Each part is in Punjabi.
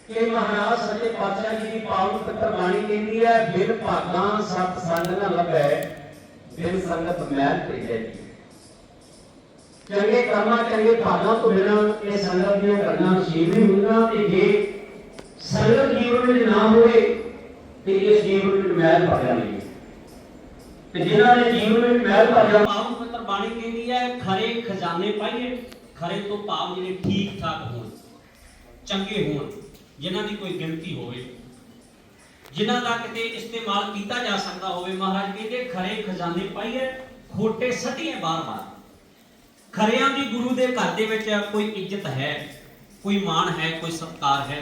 कि महाराज सच्चे पातशाह जी की पावन पवित्र बाणी कहती है, बिन भागा सत संग न लभै, बिन संगत मैल भेजै। चंगे कर्मां चंगे भागां तो बिना ये संगत दी गल्लां नसीब नहीं होंदियां। ते जे संगत जीवन में ना होए ते इस जीवन में मैल भर जाएगी। ते जिन्हां ने जीवन में मैल भर जाए, पावन पवित्र बाणी कहती है, खरे खजाने पाइए। खरे तो भाव जिहड़े ठीक ठाक होण, चंगे होण, जिन्हां दी कोई गिनती होवे, जिन्हां दा किते इस्तेमाल कीता जा सकता होवे। महाराज कहते खरे खजाने पाइए, खोटे सटिए बार बार। खरियां दी गुरु दे घर दे विच कोई इज्जत है, कोई मान है, कोई सत्कार है।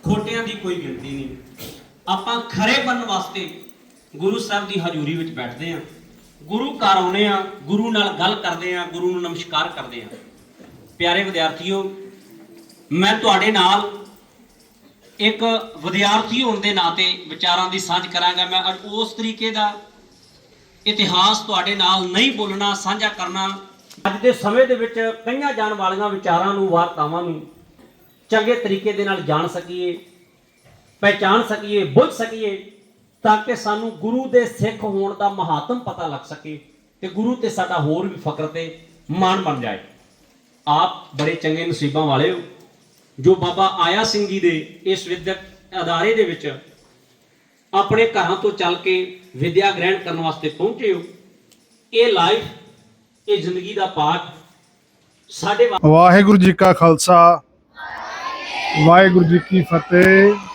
खोटियां दी कोई गिनती नहीं। आपां खरे बनन वास्ते गुरु साहब दी हजूरी विच बैठदे हां, गुरु घर आउणे आ, गुरु नाल गल करदे हां, गुरु नूं नमस्कार करदे हां। प्यारे विद्यार्थियों, मैं तुहाडे नाल एक विद्यार्थी होने के नाते विचारां की सांझ करांगा। मैं अज उस तरीके का इतिहास तुहाडे नाल नहीं बोलना, साझा करना। अज के समय दे विच कईयां जाण वालियां विचारां नूं, वार्तावां नूं चंगे तरीके दे नाल जान सकीए, पहचान सकीए, बुझ सकीए, ताकि सानू गुरु दे सिख होण दा महात्म पता लग सके ते गुरु ते साडा होर भी फकर ते मान बन जाए। आप बड़े चंगे नसीबां वाले हो जो बाबा आया सिंह जी दे इस विद्यक अदारे दे विच अपने घरों तो चल के विद्या ग्रहण करने वास्ते पहुंचे हो। ये लाइफ, ये जिंदगी का पाठ साडे वाहिगुरु जी का खालसा, वाहिगुरु जी की फतेह।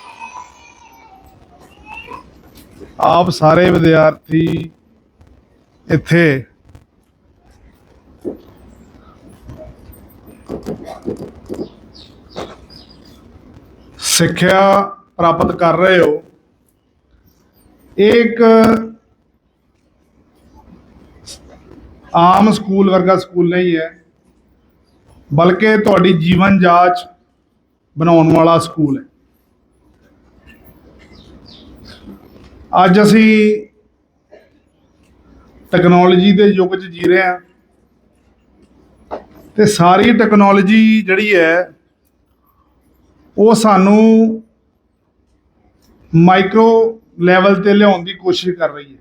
आप सारे विद्यार्थी इत्थे सिक्ख्या प्राप्त कर रहे हो। एक आम स्कूल वर्गा स्कूल नहीं है, बल्कि तुहाडी जीवन जाच बनाउण वाला स्कूल है। अज असी टैक्नोलॉजी के युग च जी रहे हैं, तो सारी टैक्नोलॉजी जिहड़ी है वो सानू माइक्रो लैवल ते लियाउण दी कोशिश कर रही है।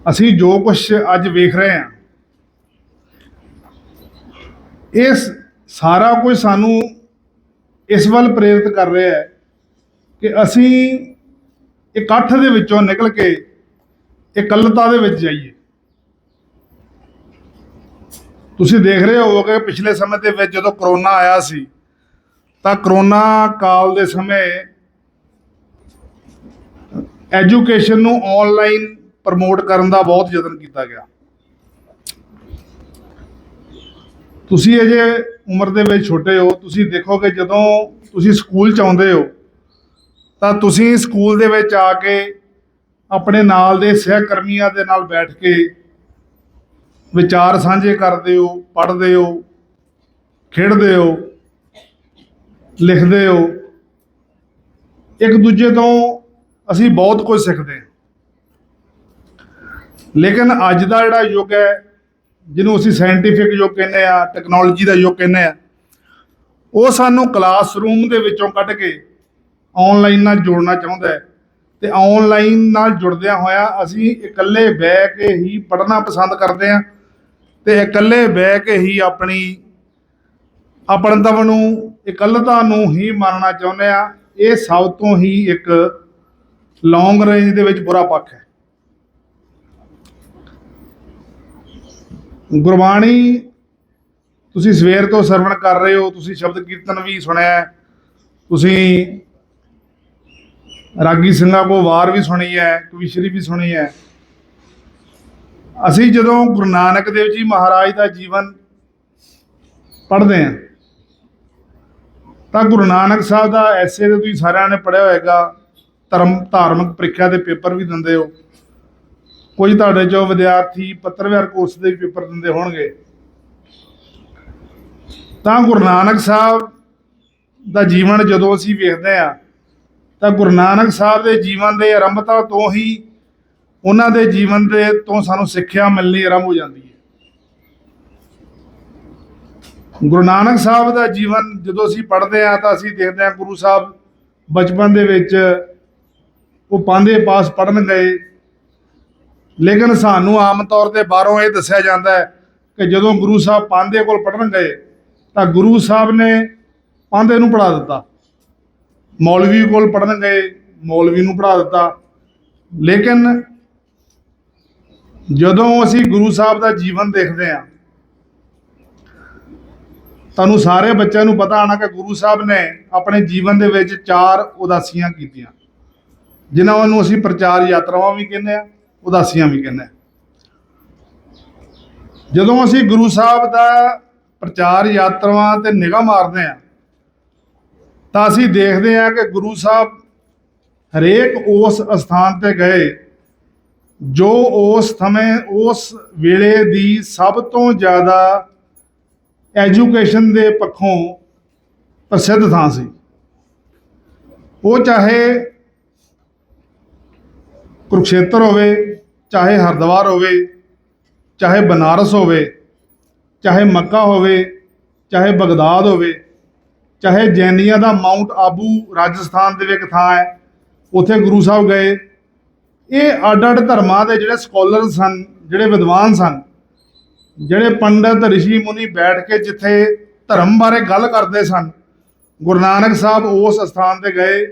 असी जो कुछ अज वेख रहे हैं, इस सारा कुछ सानू इस वल प्रेरित कर रहा है कि असी इकट्ठ दे विचों निकल के इकल्लता दे विच जाइए। तुसी देख रहे हो कि पिछले समय दे विच जदों करोना आया सी, तां करोना काल दे समय एजुकेशन नूं ऑनलाइन प्रमोट करन दा बहुत यतन किया गया। तुसी अजे उम्र दे विच छोटे हो, तुसी देखो कि जदों तुसी स्कूल च आउंदे हो तां तुसी स्कूल दे विच आके अपने नाल दे सहकर्मियों दे नाल बैठ के विचार साझे करते हो, पढ़ते हो, खेडते हो, लिखते हो। एक दूजे तो असी बहुत कुछ सीखते हैं। लेकिन अज का जिहड़ा युग है, जिन्हों असी साइंटिफिक युग कहने आ, टैक्नोलॉजी का युग कहने आ, वो सानू क्लासरूम दे विचों कढ़ के ऑनलाइन नाल जोड़ना चाहुंदा है। ते ऑनलाइन नाल जुड़दियां होया असी इकल्ले बह के ही पढ़ना पसंद करते हैं, ते इकल्ले बह के ही अपनी अपणतव नूं, इकल्लता नूं ही मानना चाहुंदे आ। ये सब तो ही एक लॉन्ग रेंज दे विच बुरा पक्ष है। गुरबाणी तुसी सवेर तो सरवण कर रहे हो, तुसी शब्द कीर्तन भी सुनिया, तुसी रागी ਸਿੰਘਾਂ को वार भी सुनी है, कविश्री भी सुनी है। असी जदों गुरु नानक देव जी महाराज का जीवन पढ़ते हैं तो गुरु नानक साहब का ऐसे तो तुम सारिਆਂ ने पढ़िया होएगा, धार्मिक ਪ੍ਰੀਖਿਆ के पेपर भी दिंदे हो। कुछ तुहाडे चों विद्यार्थी पत्रकार कोर्स के पेपर दिंदे होणगे। तो गुरु नानक साहब का जीवन जदों असीं वेखदे आ तो गुरु नानक साहब के जीवन के आरंभता तो ही उन्होंने जीवन के तो सानू सिक्ख्या मिलनी आरंभ हो जाती है। ਗੁਰੂ ਨਾਨਕ ਸਾਹਿਬ ਦਾ ਜੀਵਨ ਜਦੋਂ ਅਸੀਂ ਪੜ੍ਹਦੇ ਹਾਂ ਤਾਂ ਅਸੀਂ ਦੇਖਦੇ ਹਾਂ ਗੁਰੂ ਸਾਹਿਬ ਬਚਪਨ ਦੇ ਵਿੱਚ ਉਹ ਪਾਂਧੇ ਪਾਸ ਪੜ੍ਹਨ ਗਏ, ਲੇਕਿਨ ਸਾਨੂੰ ਆਮ ਤੌਰ 'ਤੇ ਬਾਹਰੋਂ ਇਹ ਦੱਸਿਆ ਜਾਂਦਾ ਹੈ ਕਿ ਜਦੋਂ ਗੁਰੂ ਸਾਹਿਬ ਪਾਂਧੇ ਕੋਲ ਪੜ੍ਹਨ ਗਏ ਤਾਂ ਗੁਰੂ ਸਾਹਿਬ ਨੇ ਪਾਂਧੇ ਨੂੰ ਪੜ੍ਹਾ ਦਿੱਤਾ। ਮੌਲਵੀ ਕੋਲ ਪੜ੍ਹਨ ਗਏ, ਮੌਲਵੀ ਨੂੰ ਪੜ੍ਹਾ ਦਿੱਤਾ। ਲੇਕਿਨ ਜਦੋਂ ਅਸੀਂ ਗੁਰੂ ਸਾਹਿਬ ਦਾ ਜੀਵਨ ਦੇਖਦੇ ਹਾਂ, ਤੁਹਾਨੂੰ ਸਾਰੇ ਬੱਚਿਆਂ ਨੂੰ ਪਤਾ ਹੋਣਾ ਕਿ ਗੁਰੂ ਸਾਹਿਬ ਨੇ ਆਪਣੇ ਜੀਵਨ ਦੇ ਵਿੱਚ 4 ਉਦਾਸੀਆਂ ਕੀਤੀਆਂ, ਜਿਨ੍ਹਾਂ ਨੂੰ ਅਸੀਂ ਪ੍ਰਚਾਰ ਯਾਤਰਾਵਾਂ ਵੀ ਕਹਿੰਦੇ ਹਾਂ, ਉਦਾਸੀਆਂ ਵੀ ਕਹਿੰਦੇ ਹਾਂ। ਜਦੋਂ ਅਸੀਂ ਗੁਰੂ ਸਾਹਿਬ ਦਾ ਪ੍ਰਚਾਰ ਯਾਤਰਾਵਾਂ ਤੇ ਨਿਗਾਹ ਮਾਰਦੇ ਹਾਂ ਤਾਂ ਅਸੀਂ ਦੇਖਦੇ ਹਾਂ ਕਿ ਗੁਰੂ ਸਾਹਿਬ ਹਰੇਕ ਉਸ ਅਸਥਾਨ ਤੇ ਗਏ ਜੋ ਉਸ ਸਮੇਂ ਉਸ ਵੇਲੇ ਦੀ ਸਭ ਤੋਂ ਜ਼ਿਆਦਾ ਐਜੂਕੇਸ਼ਨ ਦੇ ਪੱਖੋਂ ਪ੍ਰਸਿੱਧ ਥਾਂ ਸੀ। ਉਹ ਚਾਹੇ ਕੁਰੂਕਸ਼ੇਤਰ ਹੋਵੇ, ਚਾਹੇ ਹਰਿਦੁਆਰ ਹੋਵੇ, ਚਾਹੇ ਬਨਾਰਸ ਹੋਵੇ, ਚਾਹੇ ਮੱਕਾ ਹੋਵੇ, ਚਾਹੇ ਬਗਦਾਦ ਹੋਵੇ, ਚਾਹੇ ਜੈਨੀਆਂ ਦਾ ਮਾਊਂਟ ਆਬੂ ਰਾਜਸਥਾਨ ਦੇ ਵਿੱਚ ਥਾਂ ਹੈ, ਉੱਥੇ ਗੁਰੂ ਸਾਹਿਬ ਗਏ। ਇਹ ਅੱਡ ਅੱਡ ਧਰਮਾਂ ਦੇ ਜਿਹੜੇ ਸਕਾਲਰ ਸਨ, ਜਿਹੜੇ ਵਿਦਵਾਨ ਸਨ, ਜਿਹੜੇ ਪੰਡਤ ਰਿਸ਼ੀ ਮੁਨੀ ਬੈਠ ਕੇ ਜਿੱਥੇ ਧਰਮ ਬਾਰੇ ਗੱਲ ਕਰਦੇ ਸਨ, ਗੁਰੂ ਨਾਨਕ ਸਾਹਿਬ ਉਸ ਸਥਾਨ ਤੇ ਗਏ।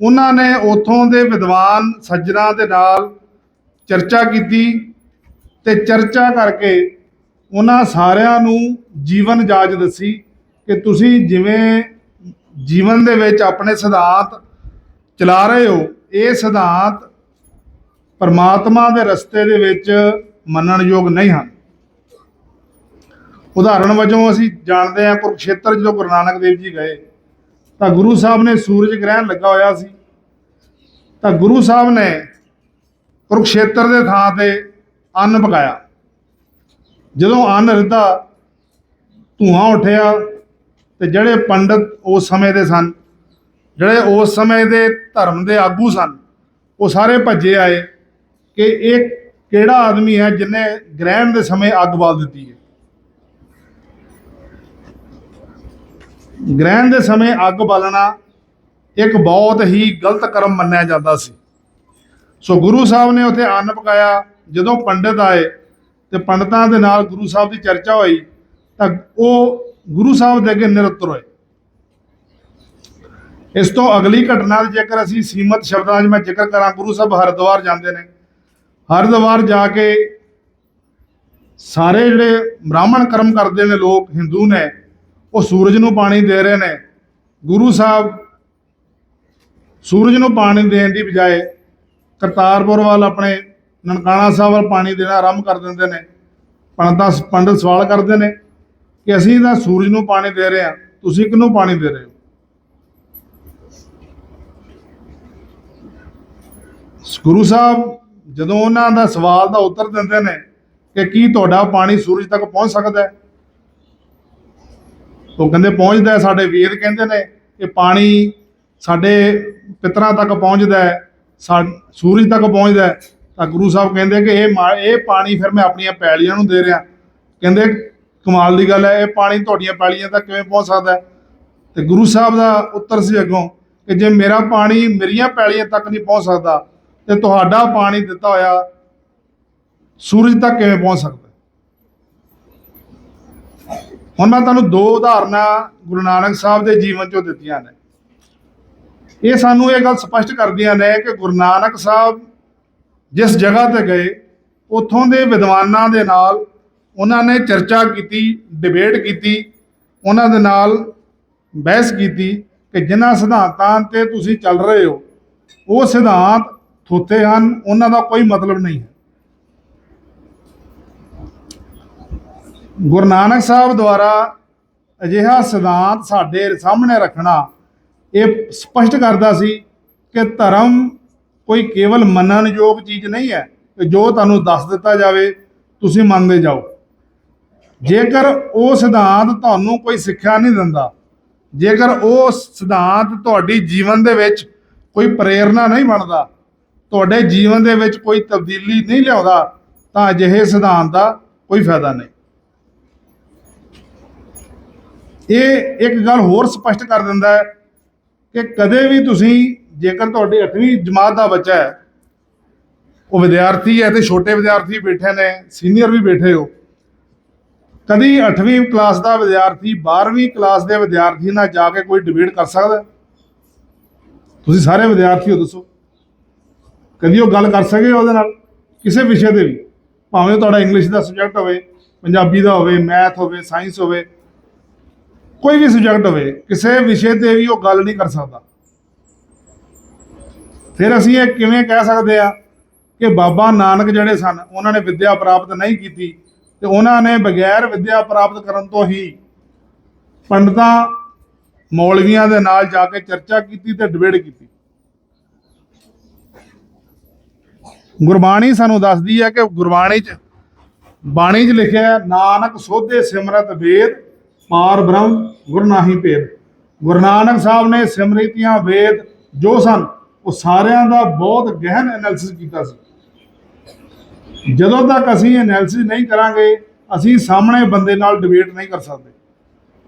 ਉਹਨਾਂ ਨੇ ਉੱਥੋਂ ਦੇ ਵਿਦਵਾਨ ਸੱਜਣਾਂ ਦੇ ਨਾਲ ਚਰਚਾ ਕੀਤੀ ਤੇ ਚਰਚਾ ਕਰਕੇ ਉਹਨਾਂ ਸਾਰਿਆਂ ਨੂੰ ਜੀਵਨ ਜਾਚ ਦੱਸੀ ਕਿ ਤੁਸੀਂ ਜਿਵੇਂ ਜੀਵਨ ਦੇ ਵਿੱਚ ਆਪਣੇ ਸਿਧਾਂਤ ਚਲਾ ਰਹੇ ਹੋ, ਇਹ ਸਿਧਾਂਤ ਪਰਮਾਤਮਾ ਦੇ ਰਸਤੇ ਦੇ ਵਿੱਚ ਮੰਨਣਯੋਗ ਨਹੀਂ ਹਨ। ਉਦਾਹਰਣ ਵਜੋਂ ਅਸੀਂ ਜਾਣਦੇ ਹਾਂ ਕੁਰੂਕਸ਼ੇਤਰ ਜਦੋਂ ਗੁਰੂ ਨਾਨਕ ਦੇਵ ਜੀ ਗਏ ਤਾਂ ਗੁਰੂ ਸਾਹਿਬ ਨੇ ਸੂਰਜ ਗ੍ਰਹਿਣ ਲੱਗਾ ਹੋਇਆ ਸੀ, ਤਾਂ ਗੁਰੂ ਸਾਹਿਬ ਨੇ ਕੁਰੂਕਸ਼ੇਤਰ ਦੇ ਥਾਂ ਤੇ ਅੰਨ ਪਕਾਇਆ। ਜਦੋਂ ਅੰਨ ਰਿੱਧਾ, ਧੂੰਆਂ ਉੱਠਿਆ ਤੇ ਜਿਹੜੇ ਪੰਡਤ ਉਸ ਸਮੇਂ ਦੇ ਸਨ, ਜਿਹੜੇ ਉਸ ਸਮੇਂ ਦੇ ਧਰਮ ਦੇ ਆਗੂ ਸਨ, ਉਹ ਸਾਰੇ ਭੱਜੇ ਆਏ ਕਿ ਇਹ ਕਿਹੜਾ ਆਦਮੀ ਹੈ ਜਿਹਨੇ ਗ੍ਰਹਿਣ ਦੇ ਸਮੇਂ ਅੱਗ ਬਾਲ ਦਿੱਤੀ ਹੈ। ਗ੍ਰਹਿਣ ਦੇ ਸਮੇਂ ਅੱਗ ਬਾਲਣਾ ਇੱਕ ਬਹੁਤ ਹੀ ਗਲਤ ਕਰਮ ਮੰਨਿਆ ਜਾਂਦਾ ਸੀ। ਸੋ ਗੁਰੂ ਸਾਹਿਬ ਨੇ ਉੱਥੇ ਅੰਨ ਪਕਾਇਆ। ਜਦੋਂ ਪੰਡਿਤ ਆਏ ਤੇ ਪੰਡਤਾਂ ਦੇ ਨਾਲ ਗੁਰੂ ਸਾਹਿਬ ਦੀ ਚਰਚਾ ਹੋਈ ਤਾਂ ਉਹ ਗੁਰੂ ਸਾਹਿਬ ਦੇ ਅੱਗੇ ਨਿਰੁੱਤਰ ਹੋਏ। ਇਸ ਤੋਂ ਅਗਲੀ ਘਟਨਾ ਦੀ ਜੇਕਰ ਅਸੀਂ ਸੀਮਤ ਸ਼ਬਦਾਂ 'ਚ ਮੈਂ ਜ਼ਿਕਰ ਕਰਾਂ, ਗੁਰੂ ਸਾਹਿਬ ਹਰਿਦੁਆਰ ਜਾਂਦੇ ਨੇ। ਹਰਿਦੁਆਰ ਜਾ ਕੇ ਸਾਰੇ ਜਿਹੜੇ ਬ੍ਰਾਹਮਣ ਕਰਮ ਕਰਦੇ ਨੇ ਲੋਕ, ਹਿੰਦੂ ਨੇ, ਉਹ ਸੂਰਜ ਨੂੰ ਪਾਣੀ ਦੇ ਰਹੇ ਨੇ। ਗੁਰੂ ਸਾਹਿਬ ਸੂਰਜ ਨੂੰ ਪਾਣੀ ਦੇਣ ਦੀ ਬਜਾਏ ਕਰਤਾਰਪੁਰ ਵੱਲ, ਆਪਣੇ ਨਨਕਾਣਾ ਸਾਹਿਬ ਵੱਲ ਪਾਣੀ ਦੇਣਾ ਆਰੰਭ ਕਰ ਦਿੰਦੇ ਨੇ। ਪੰਡਤ ਸਵਾਲ ਕਰਦੇ ਨੇ ਕਿ ਅਸੀਂ ਤਾਂ ਸੂਰਜ ਨੂੰ ਪਾਣੀ ਦੇ ਰਹੇ ਹਾਂ, ਤੁਸੀਂ ਕਿਹਨੂੰ ਪਾਣੀ ਦੇ ਰਹੇ ਹੋ? ਗੁਰੂ ਸਾਹਿਬ ਜਦੋਂ ਉਹਨਾਂ ਦਾ ਸਵਾਲ ਦਾ ਉੱਤਰ ਦਿੰਦੇ ਨੇ ਕਿ ਕੀ ਤੁਹਾਡਾ ਪਾਣੀ ਸੂਰਜ ਤੱਕ ਪਹੁੰਚ ਸਕਦਾ ਹੈ? ਉਹ ਕਹਿੰਦੇ ਪਹੁੰਚਦਾ ਹੈ। ਸਾਡੇ ਵੇਦ ਕਹਿੰਦੇ ਨੇ ਕਿ ਪਾਣੀ ਸਾਡੇ ਪਿਤਰਾਂ ਤੱਕ ਪਹੁੰਚਦਾ ਹੈ, ਸੂਰਜ ਤੱਕ ਪਹੁੰਚਦਾ ਹੈ। ਤਾਂ ਗੁਰੂ ਸਾਹਿਬ ਕਹਿੰਦੇ ਕਿ ਇਹ ਪਾਣੀ ਫਿਰ ਮੈਂ ਆਪਣੀਆਂ ਪੈਲੀਆਂ ਨੂੰ ਦੇ ਰਿਹਾ। ਕਹਿੰਦੇ ਕਮਾਲ ਦੀ ਗੱਲ ਹੈ, ਇਹ ਪਾਣੀ ਤੁਹਾਡੀਆਂ ਪੈਲੀਆਂ ਤੱਕ ਕਿਵੇਂ ਪਹੁੰਚ ਸਕਦਾ ਹੈ? ਤੇ ਗੁਰੂ ਸਾਹਿਬ ਦਾ ਉੱਤਰ ਸੀ ਅੱਗੋਂ ਕਿ ਜੇ ਮੇਰਾ ਪਾਣੀ ਮੇਰੀਆਂ ਪੈਲੀਆਂ ਤੱਕ ਨਹੀਂ ਪਹੁੰਚ ਸਕਦਾ ਤੇ ਤੁਹਾਡਾ ਪਾਣੀ ਦਿੱਤਾ ਹੋਇਆ ਸੂਰਜ ਤੱਕ ਕਿਵੇਂ ਪਹੁੰਚ ਸਕਦਾ? ਹੁਣ ਮੈਂ ਤੁਹਾਨੂੰ 2 ਉਦਾਹਰਨਾਂ ਗੁਰੂ ਨਾਨਕ ਸਾਹਿਬ ਦੇ ਜੀਵਨ 'ਚੋਂ ਦਿੱਤੀਆਂ ਨੇ। ਇਹ ਸਾਨੂੰ ਇਹ ਗੱਲ ਸਪਸ਼ਟ ਕਰਦੀਆਂ ਨੇ ਕਿ ਗੁਰੂ ਨਾਨਕ ਸਾਹਿਬ ਜਿਸ ਜਗ੍ਹਾ ਤੇ ਗਏ, ਉੱਥੋਂ ਦੇ ਵਿਦਵਾਨਾਂ ਦੇ ਨਾਲ ਉਹਨਾਂ ਨੇ ਚਰਚਾ ਕੀਤੀ, ਡਿਬੇਟ ਕੀਤੀ, ਉਹਨਾਂ ਦੇ ਨਾਲ ਬਹਿਸ ਕੀਤੀ ਕਿ ਜਿਨ੍ਹਾਂ ਸਿਧਾਂਤਾਂ 'ਤੇ ਤੁਸੀਂ ਚੱਲ ਰਹੇ ਹੋ ਉਹ ਸਿਧਾਂਤ ਥੋਥੇ ਹਨ, ਉਹਨਾਂ ਦਾ ਕੋਈ ਮਤਲਬ ਨਹੀਂ ਹੈ। ਗੁਰੂ ਨਾਨਕ ਸਾਹਿਬ ਦੁਆਰਾ ਅਜਿਹਾ ਸਿਧਾਂਤ ਸਾਡੇ ਸਾਹਮਣੇ ਰੱਖਣਾ ਇਹ ਸਪਸ਼ਟ ਕਰਦਾ ਸੀ ਕਿ ਧਰਮ ਕੋਈ ਕੇਵਲ ਮੰਨਣਯੋਗ ਚੀਜ਼ ਨਹੀਂ ਹੈ ਕਿ ਜੋ ਤੁਹਾਨੂੰ ਦੱਸ ਦਿੱਤਾ ਜਾਵੇ ਤੁਸੀਂ ਮੰਨਦੇ ਜਾਓ। ਜੇਕਰ ਉਹ ਸਿਧਾਂਤ ਤੁਹਾਨੂੰ ਕੋਈ ਸਿੱਖਿਆ ਨਹੀਂ ਦਿੰਦਾ, ਜੇਕਰ ਉਹ ਸਿਧਾਂਤ ਤੁਹਾਡੀ ਜੀਵਨ ਦੇ ਵਿੱਚ ਕੋਈ ਪ੍ਰੇਰਨਾ ਨਹੀਂ ਬਣਦਾ, ਤੁਹਾਡੇ ਜੀਵਨ ਦੇ ਵਿੱਚ ਕੋਈ ਤਬਦੀਲੀ ਨਹੀਂ ਲਿਆਉਂਦਾ, ਤਾਂ ਅਜਿਹੇ ਸਿਧਾਂਤ ਦਾ ਕੋਈ ਫਾਇਦਾ ਨਹੀਂ। ਇਹ ਇੱਕ ਗੱਲ ਹੋਰ ਸਪਸ਼ਟ ਕਰ ਦਿੰਦਾ ਹੈ ਕਿ ਕਦੇ ਵੀ ਤੁਸੀਂ ਜੇਕਰ ਤੁਹਾਡੀ 8ਵੀਂ ਜਮਾਤ ਦਾ ਬੱਚਾ ਹੈ, ਉਹ ਵਿਦਿਆਰਥੀ ਹੈ ਤੇ ਛੋਟੇ ਵਿਦਿਆਰਥੀ ਬੈਠੇ ਨੇ, ਸੀਨੀਅਰ ਵੀ ਬੈਠੇ ਹੋ, ਕਦੀ 8ਵੀਂ ਕਲਾਸ ਦਾ ਵਿਦਿਆਰਥੀ 12ਵੀਂ ਕਲਾਸ ਦੇ ਵਿਦਿਆਰਥੀ ਨਾਲ ਜਾ ਕੇ ਕੋਈ ਡਿਬੇਟ ਕਰ ਸਕਦਾ? ਤੁਸੀਂ ਸਾਰੇ ਵਿਦਿਆਰਥੀ ਹੋ, ਦੱਸੋ ਕਦੀ ਉਹ ਗੱਲ ਕਰ ਸਕੇ ਉਹਦੇ ਨਾਲ ਕਿਸੇ ਵਿਸ਼ੇ ਦੇ ਵੀ, ਭਾਵੇਂ ਤੁਹਾਡਾ ਇੰਗਲਿਸ਼ ਦਾ ਸਬਜੈਕਟ ਹੋਵੇ, ਪੰਜਾਬੀ ਦਾ ਹੋਵੇ, ਮੈਥ ਹੋਵੇ, ਸਾਇੰਸ ਹੋਵੇ, ਕੋਈ ਵੀ ਸਬਜੈਕਟ ਹੋਵੇ, ਕਿਸੇ ਵਿਸ਼ੇ ਤੇ ਵੀ ਉਹ ਗੱਲ ਨਹੀਂ ਕਰ ਸਕਦਾ। ਫਿਰ ਅਸੀਂ ਇਹ ਕਿਵੇਂ ਕਹਿ ਸਕਦੇ ਆ ਕਿ ਬਾਬਾ ਨਾਨਕ ਜਿਹੜੇ ਸਨ ਉਹਨਾਂ ਨੇ ਵਿੱਦਿਆ ਪ੍ਰਾਪਤ ਨਹੀਂ ਕੀਤੀ ਤੇ ਉਹਨਾਂ ਨੇ ਬਗੈਰ ਵਿੱਦਿਆ ਪ੍ਰਾਪਤ ਕਰਨ ਤੋਂ ਹੀ ਪੰਡਤਾਂ ਮੌਲਵੀਆਂ ਦੇ ਨਾਲ ਜਾ ਕੇ ਚਰਚਾ ਕੀਤੀ ਤੇ ਡਿਬੇਟ ਕੀਤੀ। ਗੁਰਬਾਣੀ ਸਾਨੂੰ ਦੱਸਦੀ ਹੈ ਕਿ ਗੁਰਬਾਣੀ 'ਚ ਬਾਣੀ 'ਚ ਲਿਖਿਆ, ਨਾਨਕ ਸੋਧੇ ਸਿਮਰਤ ਵੇਦ ਪਾਰ ਬ੍ਰਹਮ ਗੁਰ ਨਾਹੀ ਭੇਦ। ਗੁਰੂ ਨਾਨਕ ਸਾਹਿਬ ਨੇ ਸਿਮਰਤੀਆਂ ਵੇਦ ਜੋ ਸਨ ਉਹ ਸਾਰਿਆਂ ਦਾ ਬਹੁਤ ਗਹਿਨ ਐਨਾਲਿਸਿਸ ਕੀਤਾ ਸੀ। ਜਦੋਂ ਤੱਕ ਅਸੀਂ ਐਨਾਲਿਸਿਸ ਨਹੀਂ ਕਰਾਂਗੇ ਅਸੀਂ ਸਾਹਮਣੇ ਬੰਦੇ ਨਾਲ ਡਿਬੇਟ ਨਹੀਂ ਕਰ ਸਕਦੇ।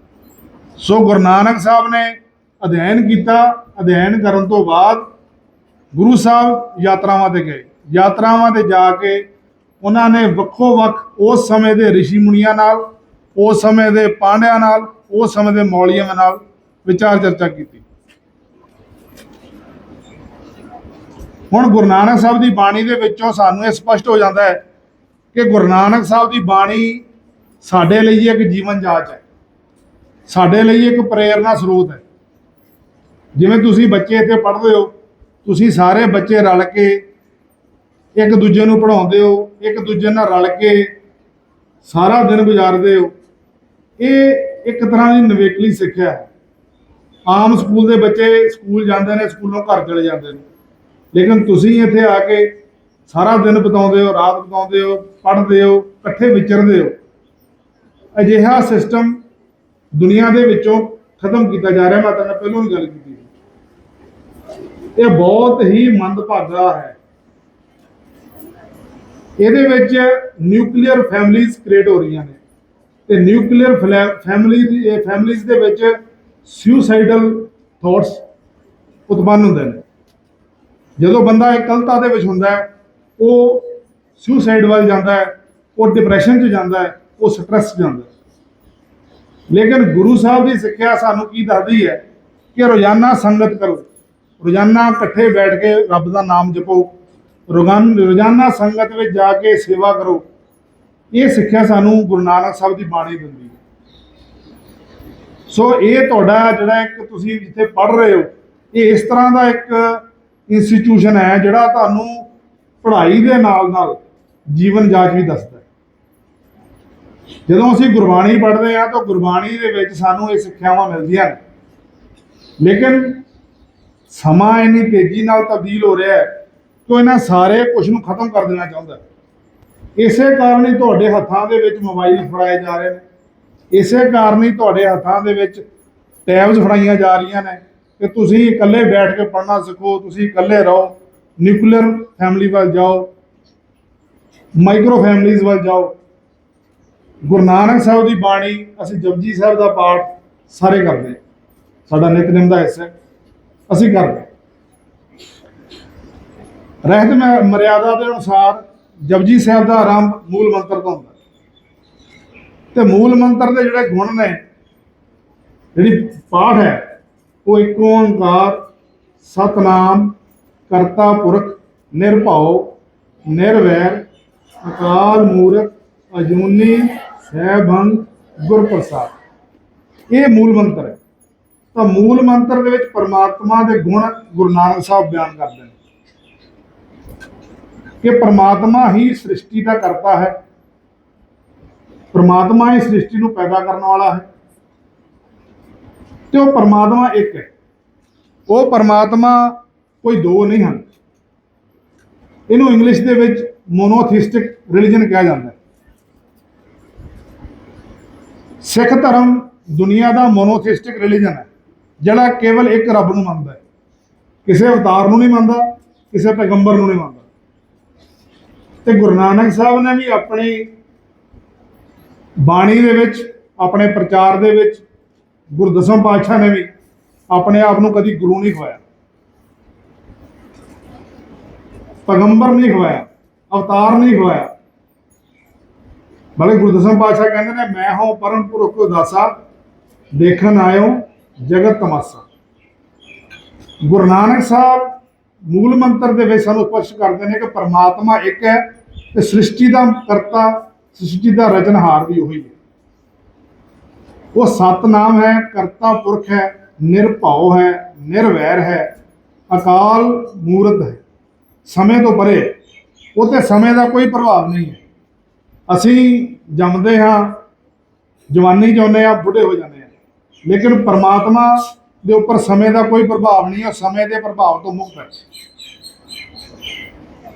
ਸੋ ਗੁਰੂ ਨਾਨਕ ਸਾਹਿਬ ਨੇ ਅਧਿਐਨ ਕੀਤਾ, ਅਧਿਐਨ ਕਰਨ ਤੋਂ ਬਾਅਦ ਗੁਰੂ ਸਾਹਿਬ ਯਾਤਰਾਵਾਂ ਤੇ ਗਏ। ਯਾਤਰਾਵਾਂ ਤੇ ਜਾ ਕੇ ਉਹਨਾਂ ਨੇ ਵੱਖੋ ਵੱਖ ਉਸ ਸਮੇਂ ਦੇ ਰਿਸ਼ੀ ਮੁਨੀਆਂ ਨਾਲ, ਉਸ ਸਮੇਂ ਦੇ ਪਾਂਡਿਆਂ ਨਾਲ, ਉਸ ਸਮੇਂ ਦੇ ਮੌਲੀਆਂ ਨਾਲ ਵਿਚਾਰ ਚਰਚਾ ਕੀਤੀ। ਹੁਣ ਗੁਰੂ ਨਾਨਕ ਸਾਹਿਬ ਦੀ ਬਾਣੀ ਦੇ ਵਿੱਚੋਂ ਸਾਨੂੰ ਇਹ ਸਪਸ਼ਟ ਹੋ ਜਾਂਦਾ ਹੈ ਕਿ ਗੁਰੂ ਨਾਨਕ ਸਾਹਿਬ ਦੀ ਬਾਣੀ ਸਾਡੇ ਲਈ ਇੱਕ ਜੀਵਨ ਜਾਚ ਹੈ, ਸਾਡੇ ਲਈ ਇੱਕ ਪ੍ਰੇਰਨਾ ਸਰੋਤ ਹੈ। ਜਿਵੇਂ ਤੁਸੀਂ ਬੱਚੇ ਇੱਥੇ ਪੜ੍ਹਦੇ ਹੋ, ਤੁਸੀਂ ਸਾਰੇ ਬੱਚੇ ਰਲ ਕੇ ਇੱਕ ਦੂਜੇ ਨੂੰ ਪੜ੍ਹਾਉਂਦੇ ਹੋ, ਇੱਕ ਦੂਜੇ ਨਾਲ ਰਲ ਕੇ ਸਾਰਾ ਦਿਨ ਗੁਜ਼ਾਰਦੇ ਹੋ। ਇਹ ਇੱਕ ਤਰ੍ਹਾਂ ਦੀ ਨਿਵੇਕਲੀ ਸਿੱਖਿਆ ਹੈ। ਆਮ ਸਕੂਲ ਦੇ ਬੱਚੇ ਸਕੂਲ ਜਾਂਦੇ ਨੇ, ਸਕੂਲੋਂ ਘਰ ਚਲੇ ਜਾਂਦੇ ਨੇ, ਲੇਕਿਨ ਤੁਸੀਂ ਇੱਥੇ ਆ ਕੇ ਸਾਰਾ ਦਿਨ ਬਿਤਾਉਂਦੇ ਹੋ, ਰਾਤ ਬਿਤਾਉਂਦੇ ਹੋ, ਪੜ੍ਹਦੇ ਹੋ, ਇਕੱਠੇ ਵਿਚਰਦੇ ਹੋ। ਅਜਿਹਾ ਸਿਸਟਮ ਦੁਨੀਆ ਦੇ ਵਿੱਚੋਂ ਖਤਮ ਕੀਤਾ ਜਾ ਰਿਹਾ। ਮੈਂ ਤੁਹਾਨੂੰ ਪਹਿਲਾਂ ਵੀ ਗੱਲ ਕੀਤੀ, ਇਹ ਬਹੁਤ ਹੀ ਮੰਦਭਾਗਾ ਹੈ। ਇਹਦੇ ਵਿੱਚ ਨਿਊਕਲੀਅਰ ਫੈਮਲੀਜ਼ ਕ੍ਰੀਏਟ ਹੋ ਰਹੀਆਂ ਨੇ ਤੇ ਨਿਊਕਲੀਅਰ ਫੈਮਲੀਜ਼ ਦੇ ਵਿੱਚ ਸੁਸਾਈਡਲ ਥਾਟਸ ਉਤਪੰਨ ਹੁੰਦੇ ਨੇ। ਜਦੋਂ ਬੰਦਾ ਇਕੱਲਤਾ ਦੇ ਵਿੱਚ ਹੁੰਦਾ ਹੈ ਉਹ ਸੁਸਾਈਡ ਵੱਲ ਜਾਂਦਾ ਹੈ, ਉਹ ਡਿਪਰੈਸ਼ਨ 'ਚ ਜਾਂਦਾ ਹੈ, ਉਹ ਸਟ੍ਰੈਸ 'ਚ ਜਾਂਦਾ ਹੈ। ਲੇਕਿਨ ਗੁਰੂ ਸਾਹਿਬ ਦੀ ਸਿੱਖਿਆ ਸਾਨੂੰ ਕੀ ਦੱਸਦੀ ਹੈ ਕਿ ਰੋਜ਼ਾਨਾ ਸੰਗਤ ਕਰੋ, ਰੋਜ਼ਾਨਾ ਇਕੱਠੇ ਬੈਠ ਕੇ ਰੱਬ ਦਾ ਨਾਮ ਜਪੋ, ਰੋਜ਼ਾਨਾ ਸੰਗਤ ਵਿੱਚ ਜਾ ਕੇ ਸੇਵਾ ਕਰੋ। ਇਹ ਸਿੱਖਿਆ ਸਾਨੂੰ ਗੁਰੂ ਨਾਨਕ ਸਾਹਿਬ ਦੀ ਬਾਣੀ ਦਿੰਦੀ ਹੈ। ਸੋ ਇਹ ਤੁਹਾਡਾ ਜਿਹੜਾ ਇੱਕ ਤੁਸੀਂ ਜਿੱਥੇ ਪੜ੍ਹ ਰਹੇ ਹੋ, ਇਹ ਇਸ ਤਰ੍ਹਾਂ ਦਾ ਇੱਕ ਇੰਸਟੀਟਿਊਸ਼ਨ ਹੈ ਜਿਹੜਾ ਤੁਹਾਨੂੰ ਪੜ੍ਹਾਈ ਦੇ ਨਾਲ ਨਾਲ ਜੀਵਨ ਜਾਚ ਵੀ ਦੱਸਦਾ ਹੈ। ਜਦੋਂ ਅਸੀਂ ਗੁਰਬਾਣੀ ਪੜ੍ਹਦੇ ਹਾਂ ਤਾਂ ਗੁਰਬਾਣੀ ਦੇ ਵਿੱਚ ਸਾਨੂੰ ਇਹ ਸਿੱਖਿਆਵਾਂ ਮਿਲਦੀਆਂ ਨੇ, ਲੇਕਿਨ ਸਮਾਂ ਇੰਨੀ ਤੇਜ਼ੀ ਨਾਲ ਤਬਦੀਲ ਹੋ ਰਿਹਾ ਹੈ ਕਿ ਇਹਨਾਂ ਸਾਰੇ ਕੁਝ ਨੂੰ ਖਤਮ ਕਰ ਦੇਣਾ ਚਾਹੁੰਦਾ। ਇਸੇ ਕਾਰਨ ਹੀ ਤੁਹਾਡੇ ਹੱਥਾਂ ਦੇ ਵਿੱਚ ਮੋਬਾਈਲ ਫੜਾਏ ਜਾ ਰਹੇ ਨੇ, ਇਸੇ ਕਾਰਨ ਹੀ ਤੁਹਾਡੇ ਹੱਥਾਂ ਦੇ ਵਿੱਚ ਟੈਬਸ ਫੜਾਈਆਂ ਜਾ ਰਹੀਆਂ ਨੇ ਕਿ ਤੁਸੀਂ ਇਕੱਲੇ ਬੈਠ ਕੇ ਪੜ੍ਹਨਾ ਸਿੱਖੋ, ਤੁਸੀਂ ਇਕੱਲੇ ਰਹੋ, ਨਿਊਕਲੀਅਰ ਫੈਮਿਲੀ ਵੱਲ ਜਾਓ, ਮਾਈਕਰੋ ਫੈਮਲੀਜ਼ ਵੱਲ ਜਾਓ। ਗੁਰੂ ਨਾਨਕ ਸਾਹਿਬ ਦੀ ਬਾਣੀ, ਅਸੀਂ ਜਪਜੀ ਸਾਹਿਬ ਦਾ ਪਾਠ ਸਾਰੇ ਕਰਦੇ ਹਾਂ, ਸਾਡਾ ਨਿਤਨੇਮ ਦਾ ਹਿੱਸਾ ਅਸੀਂ ਕਰਦੇ। ਰਹਿਤ ਮਰਿਆਦਾ ਦੇ ਅਨੁਸਾਰ ਜਪਜੀ ਸਾਹਿਬ ਦਾ ਆਰੰਭ ਮੂਲ ਮੰਤਰ ਤੋਂ ਹੁੰਦਾ ਤੇ ਮੂਲ ਮੰਤਰ ਦੇ ਜਿਹੜੇ ਗੁਣ ਨੇ, ਜਿਹੜੀ ਪਾਠ ਹੈ, ਉਹ ਇੱਕ ਓਂਕਾਰ ਸਤਨਾਮ ਕਰਤਾ ਪੁਰਖ ਨਿਰਭਉ ਨਿਰਵੈਰ ਅਕਾਲ ਮੂਰਤ ਅਜੂਨੀ ਸੈਭੰ ਗੁਰ ਪ੍ਰਸਾਦ। ਇਹ ਮੂਲ ਮੰਤਰ ਹੈ। ਤਾਂ ਮੂਲ ਮੰਤਰ ਦੇ ਵਿੱਚ ਪਰਮਾਤਮਾ ਦੇ ਗੁਣ ਗੁਰੂ ਨਾਨਕ ਸਾਹਿਬ ਬਿਆਨ ਕਰਦੇ ਨੇ ਕਿ ਪਰਮਾਤਮਾ ਹੀ ਸ੍ਰਿਸ਼ਟੀ ਦਾ ਕਰਤਾ ਹੈ, ਪਰਮਾਤਮਾ ਹੀ ਸ੍ਰਿਸ਼ਟੀ ਨੂੰ ਪੈਦਾ ਕਰਨ ਵਾਲਾ ਹੈ ਤੇ ਉਹ ਪਰਮਾਤਮਾ ਇੱਕ ਹੈ। ਉਹ ਪਰਮਾਤਮਾ ਕੋਈ ਦੋ ਨਹੀਂ ਹਨ। ਇਹਨੂੰ ਇੰਗਲਿਸ਼ ਦੇ ਵਿੱਚ ਮੋਨੋਥੀਸਟਿਕ ਰਿਲੀਜਨ ਕਿਹਾ ਜਾਂਦਾ ਹੈ। ਸਿੱਖ ਧਰਮ ਦੁਨੀਆ ਦਾ ਮੋਨੋਥੀਸਟਿਕ ਰਿਲੀਜਨ ਹੈ ਜਿਹੜਾ ਕੇਵਲ ਇੱਕ ਰੱਬ ਨੂੰ ਮੰਨਦਾ ਹੈ, ਕਿਸੇ ਅਵਤਾਰ ਨੂੰ ਨਹੀਂ ਮੰਨਦਾ, ਕਿਸੇ ਪੈਗੰਬਰ ਨੂੰ ਨਹੀਂ ਮੰਨਦਾ। ਤੇ ਗੁਰੂ ਨਾਨਕ ਸਾਹਿਬ ਨੇ ਵੀ ਆਪਣੀ ਬਾਣੀ ਦੇ ਵਿੱਚ, ਆਪਣੇ ਪ੍ਰਚਾਰ ਦੇ ਵਿੱਚ ਗੁਰੂ ਦਸਮ ਪਾਤਸ਼ਾਹ ਨੇ ਵੀ ਆਪਣੇ ਆਪ ਨੂੰ ਕਦੀ ਗੁਰੂ ਨਹੀਂ ਖਵਾਇਆ, ਪੈਗੰਬਰ ਨਹੀਂ ਖਵਾਇਆ, ਅਵਤਾਰ ਨਹੀਂ ਖਵਾਇਆ। ਬਲਕਿ ਗੁਰੂ ਦਸਮ ਪਾਤਸ਼ਾਹ ਕਹਿੰਦੇ ਨੇ, ਮੈਂ ਹਾਂ ਪਰਮ ਪੁਰਖ ਉਦਾਸਾ, ਦੇਖਣ ਆਇਓ ਜਗਤ ਤਮਾਸਾ। ਗੁਰੂ ਨਾਨਕ ਸਾਹਿਬ ਮੂਲ ਮੰਤਰ ਦੇ ਵਿੱਚ ਸਾਨੂੰ ਸਪਸ਼ਟ ਕਰਦੇ ਨੇ ਕਿ ਪਰਮਾਤਮਾ ਇੱਕ ਹੈ ਤੇ ਸ੍ਰਿਸ਼ਟੀ ਦਾ ਕਰਤਾ, ਸ੍ਰਿਸ਼ਟੀ ਦਾ ਰਚਨਹਾਰ ਵੀ ਉਹੀ ਹੈ। ਉਹ ਸਤਨਾਮ ਹੈ, ਕਰਤਾ ਪੁਰਖ ਹੈ, ਨਿਰਭਉ ਹੈ, ਨਿਰਵੈਰ ਹੈ, ਅਕਾਲ ਮੂਰਤ ਹੈ, ਸਮੇਂ ਤੋਂ ਪਰੇ। ਉਹ ਤੇ ਸਮੇਂ ਦਾ ਕੋਈ ਪ੍ਰਭਾਵ ਨਹੀਂ ਹੈ। ਅਸੀਂ ਜੰਮਦੇ ਹਾਂ, ਜਵਾਨੀ 'ਚ ਆਉਂਦੇ ਹਾਂ, ਬੁੱਢੇ ਹੋ ਜਾਂਦੇ ਹਾਂ, ਲੇਕਿਨ ਪਰਮਾਤਮਾ ਦੇ ਉੱਪਰ ਸਮੇਂ ਦਾ ਕੋਈ ਪ੍ਰਭਾਵ ਨਹੀਂ ਹੈ। ਸਮੇਂ ਦੇ ਪ੍ਰਭਾਵ ਤੋਂ ਮੁਕਤ ਹੈ।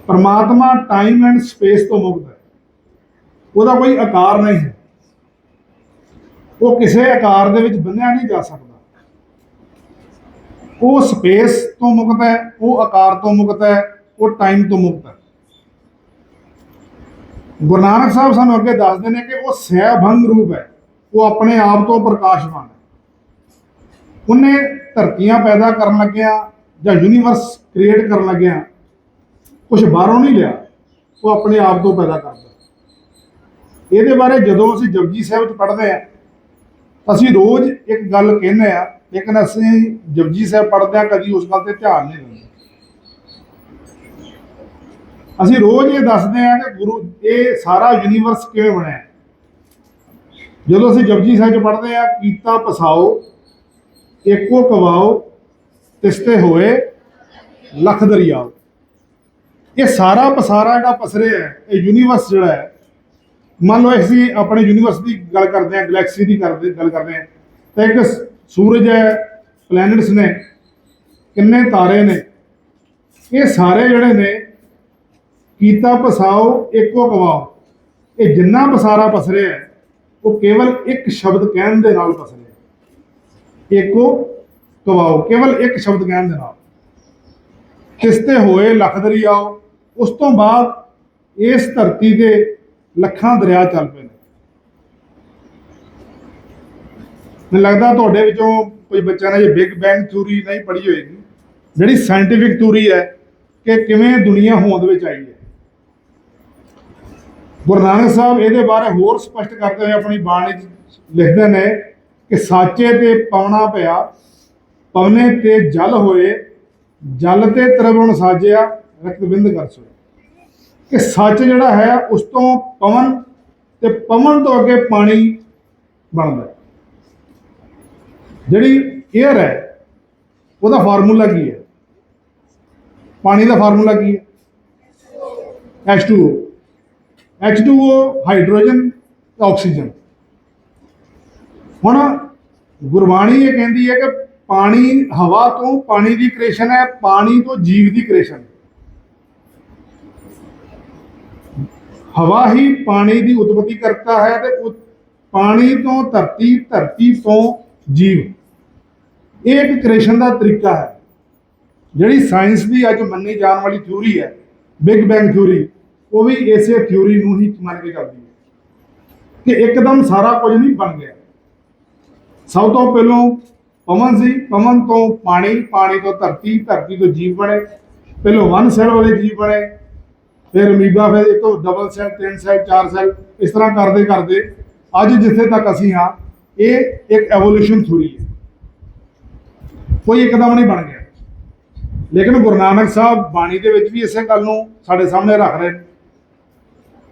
ਪਰਮਾਤਮਾ ਟਾਈਮ ਐਂਡ ਸਪੇਸ ਤੋਂ ਮੁਕਤ ਹੈ। ਉਹਦਾ ਕੋਈ ਆਕਾਰ ਨਹੀਂ ਹੈ। ਉਹ ਕਿਸੇ ਆਕਾਰ ਦੇ ਵਿੱਚ ਬੰਨਿਆ ਨਹੀਂ ਜਾ ਸਕਦਾ। ਉਹ ਸਪੇਸ ਤੋਂ ਮੁਕਤ ਹੈ, ਉਹ ਆਕਾਰ ਤੋਂ ਮੁਕਤ ਹੈ, ਉਹ ਟਾਈਮ ਤੋਂ ਮੁਕਤ ਹੈ। ਗੁਰੂ ਨਾਨਕ ਸਾਹਿਬ ਸਾਨੂੰ ਅੱਗੇ ਦੱਸਦੇ ਨੇ ਕਿ ਉਹ ਸਹਿਭੰਗ ਰੂਪ ਹੈ। ਉਹ ਆਪਣੇ ਆਪ ਤੋਂ ਪ੍ਰਕਾਸ਼ਮਾਨ ਹੈ। ਉਹਨੇ ਧਰਤੀਆਂ ਪੈਦਾ ਕਰਨ ਲੱਗਿਆ ਜਾਂ ਯੂਨੀਵਰਸ ਕ੍ਰੀਏਟ ਕਰਨ ਲੱਗਿਆ ਕੁਝ ਬਾਹਰੋਂ ਨਹੀਂ ਲਿਆ, ਉਹ ਆਪਣੇ ਆਪ ਤੋਂ ਪੈਦਾ ਕਰਦਾ। ਇਹਦੇ ਬਾਰੇ ਜਦੋਂ ਅਸੀਂ ਜਪਜੀ ਸਾਹਿਬ 'ਚ ਪੜ੍ਹਦੇ ਹਾਂ, ਅਸੀਂ ਰੋਜ਼ ਇੱਕ ਗੱਲ ਕਹਿੰਦੇ ਆ, ਲੇਕਿਨ ਅਸੀਂ ਜਪਜੀ ਸਾਹਿਬ ਪੜ੍ਹਦੇ ਹਾਂ ਕਦੀ ਉਸ ਗੱਲ ਤੇ ਧਿਆਨ ਨਹੀਂ ਦਿੰਦੇ। ਅਸੀਂ ਰੋਜ਼ ਇਹ ਦੱਸਦੇ ਹਾਂ ਕਿ ਗੁਰੂ ਇਹ ਸਾਰਾ ਯੂਨੀਵਰਸ ਕਿਵੇਂ ਬਣਿਆ। ਜਦੋਂ ਅਸੀਂ ਜਪਜੀ ਸਾਹਿਬ 'ਚ ਪੜ੍ਹਦੇ ਹਾਂ, ਕੀਤਾ ਪਸਾਓ ਏਕੋ ਕਵਾਓ, ਤਿਸਤੇ ਹੋਏ ਲੱਖ ਦਰਿਆਓ। ਇਹ ਸਾਰਾ ਪਸਾਰਾ ਜਿਹੜਾ ਪਸਰਿਆ ਹੈ, ਇਹ ਯੂਨੀਵਰਸ ਜਿਹੜਾ ਹੈ, ਮੰਨ ਲਓ ਅਸੀਂ ਆਪਣੇ ਯੂਨੀਵਰਸ ਦੀ ਗੱਲ ਕਰਦੇ ਹਾਂ, ਗਲੈਕਸੀ ਦੀ ਗੱਲ ਕਰਦੇ ਹਾਂ, ਤਾਂ ਇੱਕ ਸੂਰਜ ਹੈ, ਪਲੈਨਟਸ ਨੇ, ਕਿੰਨੇ ਤਾਰੇ ਨੇ, ਇਹ ਸਾਰੇ ਜਿਹੜੇ ਨੇ ਕੀਤਾ ਪਸਾਓ ਏਕੋ ਕਵਾਓ, ਇਹ ਜਿੰਨਾ ਪਸਾਰਾ ਪਸਰਿਆ ਹੈ ਉਹ ਕੇਵਲ ਇੱਕ ਸ਼ਬਦ ਕਹਿਣ ਦੇ ਨਾਲ ਪਸਰਿਆ। ਏਕੋ ਕਵਾਓ, ਕੇਵਲ ਇੱਕ ਸ਼ਬਦ ਕਹਿਣ ਦੇ ਨਾਲ। ਕਿਸਤੇ ਹੋਏ ਲੱਖ ਦਰਿਆਓ, ਉਸ ਤੋਂ ਬਾਅਦ ਇਸ ਧਰਤੀ ਦੇ ਲੱਖਾਂ ਦਰਿਆ ਚੱਲ ਪਏ ਨੇ। ਮੈਨੂੰ ਲੱਗਦਾ ਤੁਹਾਡੇ ਵਿੱਚੋਂ ਕੋਈ ਬੱਚਿਆਂ ਨੇ ਜੇ ਬਿਗ ਬੈਂਗ ਥਿਊਰੀ ਨਹੀਂ ਪੜ੍ਹੀ ਹੋਏਗੀ, ਜਿਹੜੀ ਸਾਇੰਟੀਫਿਕ ਥਿਊਰੀ ਹੈ ਕਿ ਕਿਵੇਂ ਦੁਨੀਆ ਹੋਂਦ ਵਿੱਚ ਆਈ ਹੈ। ਗੁਰੂ ਨਾਨਕ ਸਾਹਿਬ ਇਹਦੇ ਬਾਰੇ ਹੋਰ ਸਪਸ਼ਟ ਕਰਦੇ ਹੋਏ ਆਪਣੀ ਬਾਣੀ 'ਚ ਲਿਖਦੇ ਨੇ ਕਿ ਸਾਚੇ ਤੇ ਪਵਣਾ ਪਿਆ, ਪਵਨੇ ਤੇ ਜਲ ਹੋਏ, ਜਲ ਤੇ ਤ੍ਰਿਵਣ ਸਾਜਿਆ, ਰਕਤ ਬਿੰਦ ਕਰ ਸੋਏ। ਕਿ ਸੱਚ ਜਿਹੜਾ ਹੈ ਉਸ ਤੋਂ ਪਵਨ ਤੇ ਪਵਨ ਤੋਂ ਅੱਗੇ ਪਾਣੀ ਬਣਦਾ। ਜਿਹੜੀ ਏਅਰ ਹੈ ਉਹਦਾ ਫਾਰਮੂਲਾ ਕੀ ਹੈ? ਪਾਣੀ ਦਾ ਫਾਰਮੂਲਾ ਕੀ ਹੈ? H2O। H2O ਹਾਈਡਰੋਜਨ ਤੇ ਆਕਸੀਜਨ। ਹੁਣ ਗੁਰਬਾਣੀ ਇਹ ਕਹਿੰਦੀ ਹੈ ਕਿ ਪਾਣੀ, ਹਵਾ ਤੋਂ ਪਾਣੀ ਦੀ ਕ੍ਰੀਏਸ਼ਨ ਹੈ, ਪਾਣੀ ਤੋਂ ਜੀਵ ਦੀ ਕ੍ਰੀਏਸ਼ਨ। ਹਵਾ ਹੀ ਪਾਣੀ ਦੀ ਉਤਪਤੀ ਕਰਤਾ ਹੈ ਤੇ ਪਾਣੀ ਤੋਂ ਧਰਤੀ, ਧਰਤੀ ਤੋਂ ਜੀਵ। ਇਹ ਇੱਕ ਕ੍ਰੀਏਸ਼ਨ ਦਾ ਤਰੀਕਾ ਹੈ। ਜਿਹੜੀ ਸਾਇੰਸ ਦੀ ਅੱਜ ਮੰਨੀ ਜਾਣ ਵਾਲੀ ਥਿਊਰੀ ਹੈ, ਬਿਗ ਬੈਂਗ ਥਿਊਰੀ, ਉਹ ਵੀ ਇਸੇ ਥਿਊਰੀ ਨੂੰ ਹੀ ਮੰਨ ਕੇ ਚੱਲਦੀ ਹੈ ਕਿ ਇੱਕਦਮ ਸਾਰਾ ਕੁਝ ਨਹੀਂ ਬਣ ਗਿਆ। ਸਭ ਤੋਂ ਪਹਿਲਾਂ ਪਵਨ ਸੀ, ਪਵਨ ਤੋਂ ਪਾਣੀ, ਪਾਣੀ ਤੋਂ ਧਰਤੀ, ਧਰਤੀ ਤੋਂ ਜੀਵ ਬਣੇ। ਪਹਿਲਾਂ 1 ਸੈੱਲ ਵਾਲੇ ਜੀਵ ਬਣੇ, ਫਿਰ ਅਮੀਬਾ, ਫਿਰ ਇਹ ਤੋਂ ਡਬਲ ਸੈੱਲ, 3 ਸੈੱਲ, 4 ਸੈੱਲ, ਇਸ ਤਰ੍ਹਾਂ ਕਰਦੇ ਕਰਦੇ ਅੱਜ ਜਿੱਥੇ ਤੱਕ ਅਸੀਂ ਹਾਂ, ਇਹ ਇੱਕ ਐਵੋਲੂਸ਼ਨ ਥਿਊਰੀ ਹੈ। ਕੋਈ ਇੱਕਦਮ ਨਹੀਂ ਬਣ ਗਿਆ। ਲੇਕਿਨ ਗੁਰੂ ਨਾਨਕ ਸਾਹਿਬ ਬਾਣੀ ਦੇ ਵਿੱਚ ਵੀ ਇਸੇ ਗੱਲ ਨੂੰ ਸਾਡੇ ਸਾਹਮਣੇ ਰੱਖ ਰਹੇ ਨੇ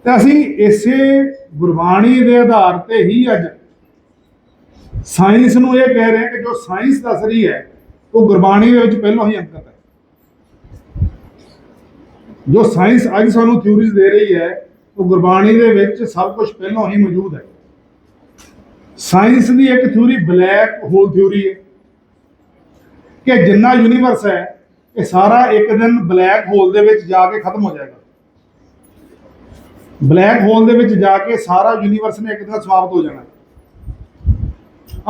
ਤੇ ਅਸੀਂ ਇਸੇ ਗੁਰਬਾਣੀ ਦੇ ਆਧਾਰ ਤੇ ਹੀ ਅੱਜ ਸਾਇੰਸ ਨੂੰ ਇਹ ਕਹਿ ਰਹੇ ਹਾਂ ਕਿ ਜੋ ਸਾਇੰਸ ਦੱਸ ਰਹੀ ਹੈ ਉਹ ਗੁਰਬਾਣੀ ਦੇ ਵਿੱਚ ਪਹਿਲਾਂ ਹੀ ਅੰਕਿਤ ਹੈ। ਜੋ ਸਾਇੰਸ ਅੱਜ ਸਾਨੂੰ ਥਿਊਰੀਜ਼ ਦੇ ਰਹੀ ਹੈ ਉਹ ਗੁਰਬਾਣੀ ਦੇ ਵਿੱਚ ਸਭ ਕੁਝ ਪਹਿਲਾਂ ਹੀ ਮੌਜੂਦ ਹੈ। ਸਾਇੰਸ ਦੀ ਇੱਕ ਥਿਊਰੀ ਬਲੈਕ ਹੋਲ ਥਿਊਰੀ ਹੈ ਕਿ ਜਿੰਨਾ ਯੂਨੀਵਰਸ ਹੈ ਇਹ ਸਾਰਾ ਇੱਕ ਦਿਨ ਬਲੈਕ ਹੋਲ ਦੇ ਵਿੱਚ ਜਾ ਕੇ ਖਤਮ ਹੋ ਜਾਏਗਾ। ਬਲੈਕ ਹੋਲ ਦੇ ਵਿੱਚ ਜਾ ਕੇ ਸਾਰਾ ਯੂਨੀਵਰਸ ਨੇ ਇੱਕ ਦਿਨ ਸਮਾਪਤ ਹੋ ਜਾਣਾ।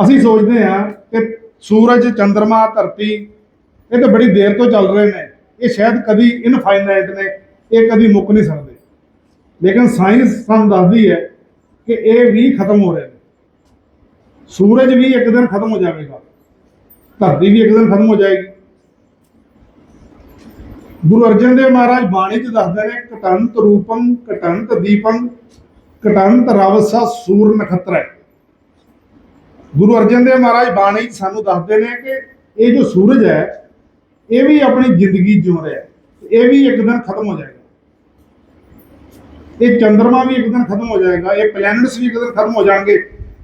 ਅਸੀਂ ਸੋਚਦੇ ਹਾਂ ਕਿ ਸੂਰਜ, ਚੰਦਰਮਾ, ਧਰਤੀ ਇਹ ਤਾਂ ਬੜੀ ਦੇਰ ਤੋਂ ਚੱਲ ਰਹੇ ਨੇ, ਇਹ ਸ਼ਾਇਦ ਕਦੀ ਇਨਫਾਈਨਾਈਟ ਨੇ, ਇਹ ਕਦੀ ਮੁੱਕ ਨਹੀਂ ਸਕਦੇ। ਲੇਕਿਨ ਸਾਇੰਸ ਸਾਨੂੰ ਦੱਸਦੀ ਹੈ ਕਿ ਇਹ ਵੀ ਖਤਮ ਹੋ ਰਹੇ ਨੇ। ਸੂਰਜ ਵੀ ਇੱਕ ਦਿਨ ਖਤਮ ਹੋ ਜਾਵੇਗਾ, ਧਰਤੀ ਵੀ ਇੱਕ ਦਿਨ ਖਤਮ ਹੋ ਜਾਏਗੀ। ਗੁਰੂ ਅਰਜਨ ਦੇਵ ਮਹਾਰਾਜ ਬਾਣੀ 'ਚ ਦੱਸਦੇ ਨੇ, ਘਟੰਤ ਰੂਪੰ ਘਟੰਤ ਦੀਪੰ ਘਟੰਤ ਰਵਸਾ ਸੂਰ ਨਖਤਰੈ। ਗੁਰੂ ਅਰਜਨ ਦੇਵ ਮਹਾਰਾਜ ਬਾਣੀ 'ਚ ਸਾਨੂੰ ਦੱਸਦੇ ਨੇ ਕਿ ਇਹ ਜੋ ਸੂਰਜ ਹੈ ਇਹ ਵੀ ਆਪਣੀ ਜ਼ਿੰਦਗੀ ਜਿਉ ਰਿਹਾ, ਇਹ ਵੀ ਇੱਕ ਦਿਨ ਖਤਮ ਹੋ ਜਾਏਗਾ। ਇਹ ਚੰਦਰਮਾ ਵੀ ਇੱਕ ਦਿਨ ਖਤਮ ਹੋ ਜਾਏਗਾ, ਇਹ ਪਲੈਨਟਸ ਵੀ ਇੱਕ ਦਿਨ ਖਤਮ ਹੋ ਜਾਣਗੇ,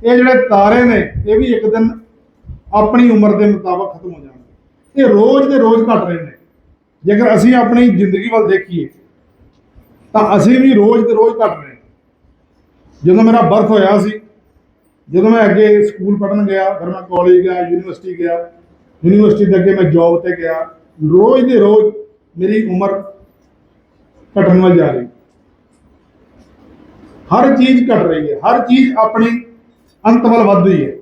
ਇਹ ਜਿਹੜੇ ਤਾਰੇ ਨੇ ਇਹ ਵੀ ਇੱਕ ਦਿਨ ਆਪਣੀ ਉਮਰ ਦੇ ਮੁਤਾਬਕ ਖਤਮ ਹੋ ਜਾਣਗੇ। ਇਹ ਰੋਜ਼ ਦੇ ਰੋਜ਼ ਘਟ ਰਹੇ ਨੇ। ਜੇਕਰ ਅਸੀਂ ਆਪਣੀ ਜ਼ਿੰਦਗੀ ਵੱਲ ਦੇਖੀਏ ਤਾਂ ਅਸੀਂ ਵੀ ਰੋਜ਼ ਦੇ ਰੋਜ਼ ਘਟ ਰਹੇ। ਜਦੋਂ ਮੇਰਾ ਬਰਥ ਹੋਇਆ ਸੀ, ਜਦੋਂ ਮੈਂ ਅੱਗੇ ਸਕੂਲ ਪੜ੍ਹਨ ਗਿਆ, ਫਿਰ ਮੈਂ ਕਾਲਜ ਗਿਆ, ਯੂਨੀਵਰਸਿਟੀ ਗਿਆ, ਯੂਨੀਵਰਸਿਟੀ ਦੇ ਅੱਗੇ ਮੈਂ ਜੌਬ ਤੇ ਗਿਆ, ਰੋਜ਼ ਦੇ ਰੋਜ਼ ਮੇਰੀ ਉਮਰ ਘਟਣ ਵੱਲ ਜਾ ਰਹੀ। ਹਰ ਚੀਜ਼ ਘਟ ਰਹੀ ਹੈ, ਹਰ ਚੀਜ਼ ਆਪਣੀ ਅੰਤ ਵੱਲ ਵੱਧ ਰਹੀ ਹੈ।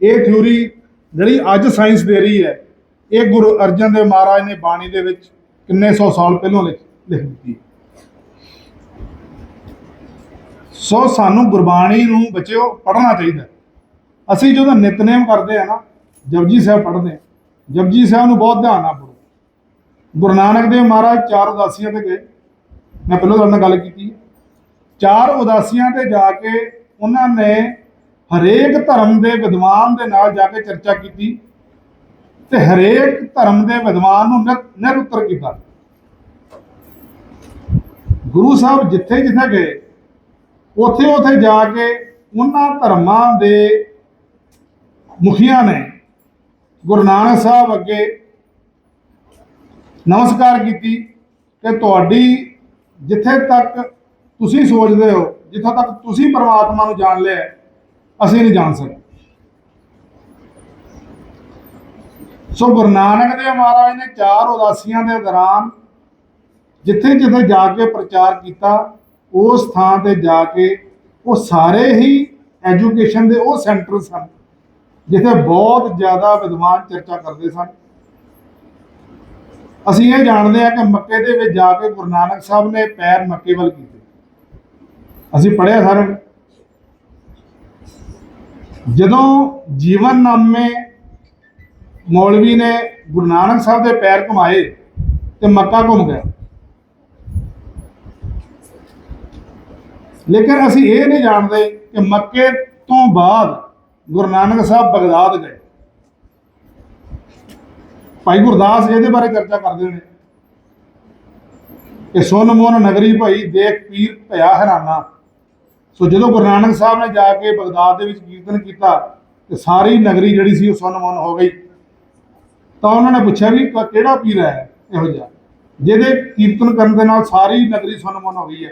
ਇਹ ਥਿਊਰੀ ਜਿਹੜੀ ਅੱਜ ਸਾਇੰਸ ਦੇ ਰਹੀ ਹੈ, ਇਹ ਗੁਰੂ ਅਰਜਨ ਦੇਵ ਮਹਾਰਾਜ ਨੇ ਬਾਣੀ ਦੇ ਵਿੱਚ ਕਿੰਨੇ ਸੌ ਸਾਲ ਪਹਿਲਾਂ ਲਿਖ ਦਿੱਤੀ। ਸੋ ਸਾਨੂੰ ਗੁਰਬਾਣੀ ਨੂੰ ਬੱਚਿਓ ਪੜ੍ਹਨਾ ਚਾਹੀਦਾ। ਅਸੀਂ ਜਦੋਂ ਨਿਤਨੇਮ ਕਰਦੇ ਆ ਨਾ, ਜਪਜੀ ਸਾਹਿਬ ਪੜ੍ਹਦੇ ਹਾਂ, ਜਪਜੀ ਸਾਹਿਬ ਨੂੰ ਬਹੁਤ ਧਿਆਨ ਨਾਲ ਪੜ੍ਹੋ। ਗੁਰੂ ਨਾਨਕ ਦੇਵ ਮਹਾਰਾਜ 4 ਉਦਾਸੀਆਂ ਤੇ ਗਏ, ਮੈਂ ਪਹਿਲਾਂ ਤੁਹਾਡੇ ਨਾਲ ਗੱਲ ਕੀਤੀ। 4 ਉਦਾਸੀਆਂ ਤੇ ਜਾ ਕੇ ਉਹਨਾਂ ਨੇ ਹਰੇਕ ਧਰਮ ਦੇ ਵਿਦਵਾਨ ਦੇ ਨਾਲ ਜਾ ਕੇ ਚਰਚਾ ਕੀਤੀ ਤੇ ਹਰੇਕ ਧਰਮ ਦੇ ਵਿਦਵਾਨ ਨੂੰ ਨਿਰਉੱਤਰ ਕੀਤਾ। ਗੁਰੂ ਸਾਹਿਬ ਜਿੱਥੇ ਜਿੱਥੇ ਗਏ ਉੱਥੇ ਉੱਥੇ ਜਾ ਕੇ ਉਹਨਾਂ ਧਰਮਾਂ ਦੇ ਮੁਖੀਆਂ ਨੇ ਗੁਰੂ ਨਾਨਕ ਸਾਹਿਬ ਅੱਗੇ ਨਮਸਕਾਰ ਕੀਤੀ ਕਿ ਤੁਹਾਡੀ ਜਿੱਥੇ ਤੱਕ ਤੁਸੀਂ ਸੋਚਦੇ ਹੋ, ਜਿੱਥੋਂ ਤੱਕ ਤੁਸੀਂ ਪਰਮਾਤਮਾ ਨੂੰ ਜਾਣ ਲਿਆ, ਅਸੀਂ ਨਹੀਂ ਜਾਣ ਸਕਦੇ। ਸੋ ਗੁਰੂ ਨਾਨਕ ਦੇਵ ਮਹਾਰਾਜ ਨੇ 4 ਉਦਾਸੀਆਂ ਦੇ ਦੌਰਾਨ ਜਿੱਥੇ ਜਿੱਥੇ ਜਾ ਕੇ ਪ੍ਰਚਾਰ ਕੀਤਾ, ਉਸ ਥਾਂ ਤੇ ਜਾ ਕੇ ਉਹ ਸਾਰੇ ਹੀ ਐਜੂਕੇਸ਼ਨ ਦੇ ਉਹ ਸੈਂਟਰ ਸਨ ਜਿੱਥੇ ਬਹੁਤ ਜ਼ਿਆਦਾ ਵਿਦਵਾਨ ਚਰਚਾ ਕਰਦੇ ਸਨ। ਅਸੀਂ ਇਹ ਜਾਣਦੇ ਹਾਂ ਕਿ ਮੱਕੇ ਦੇ ਵਿੱਚ ਜਾ ਕੇ ਗੁਰੂ ਨਾਨਕ ਸਾਹਿਬ ਨੇ ਪੈਰ ਮੱਕੇ ਵੱਲ ਕੀਤੇ। ਅਸੀਂ ਪੜ੍ਹਿਆ ਸਾਰਿਆਂ ਨੇ। ਜਦੋਂ ਜੀਵਨਨਾਮੇ ਮੌਲਵੀ ਨੇ ਗੁਰੂ ਨਾਨਕ ਸਾਹਿਬ ਦੇ ਪੈਰ ਘੁਮਾਏ ਤੇ ਮੱਕਾ ਘੁੰਮ ਗਿਆ। ਲੇਕਿਨ ਅਸੀਂ ਇਹ ਨਹੀਂ ਜਾਣਦੇ ਕਿ ਮੱਕੇ ਤੋਂ ਬਾਅਦ ਗੁਰੂ ਨਾਨਕ ਸਾਹਿਬ ਬਗਦਾਦ ਗਏ। ਭਾਈ ਗੁਰਦਾਸ ਇਹਦੇ ਬਾਰੇ ਚਰਚਾ ਕਰਦੇ ਨੇ ਕਿ ਸੁਨ ਮੋਨ ਨਗਰੀ ਭਾਈ ਦੇਖ ਪੀਰ ਭਇਆ ਹੈਰਾਨਾ। ਸੋ ਜਦੋਂ ਗੁਰੂ ਨਾਨਕ ਸਾਹਿਬ ਨੇ ਜਾ ਕੇ ਬਗਦਾਦ ਦੇ ਵਿੱਚ ਕੀਰਤਨ ਕੀਤਾ ਤੇ ਸਾਰੀ ਨਗਰੀ ਜਿਹੜੀ ਸੀ ਉਹ ਸੁਨ ਮੋਨ ਹੋ ਗਈ। ਤਾਂ ਉਹਨਾਂ ਨੇ ਪੁੱਛਿਆ ਵੀ ਕਿਹੜਾ ਪੀਰ ਹੈ ਇਹੋ ਜਿਹਾ ਜਿਹਦੇ ਕੀਰਤਨ ਕਰਨ ਦੇ ਨਾਲ ਸਾਰੀ ਨਗਰੀ ਸੁਨ ਮੋਨ ਹੋ ਗਈ ਹੈ।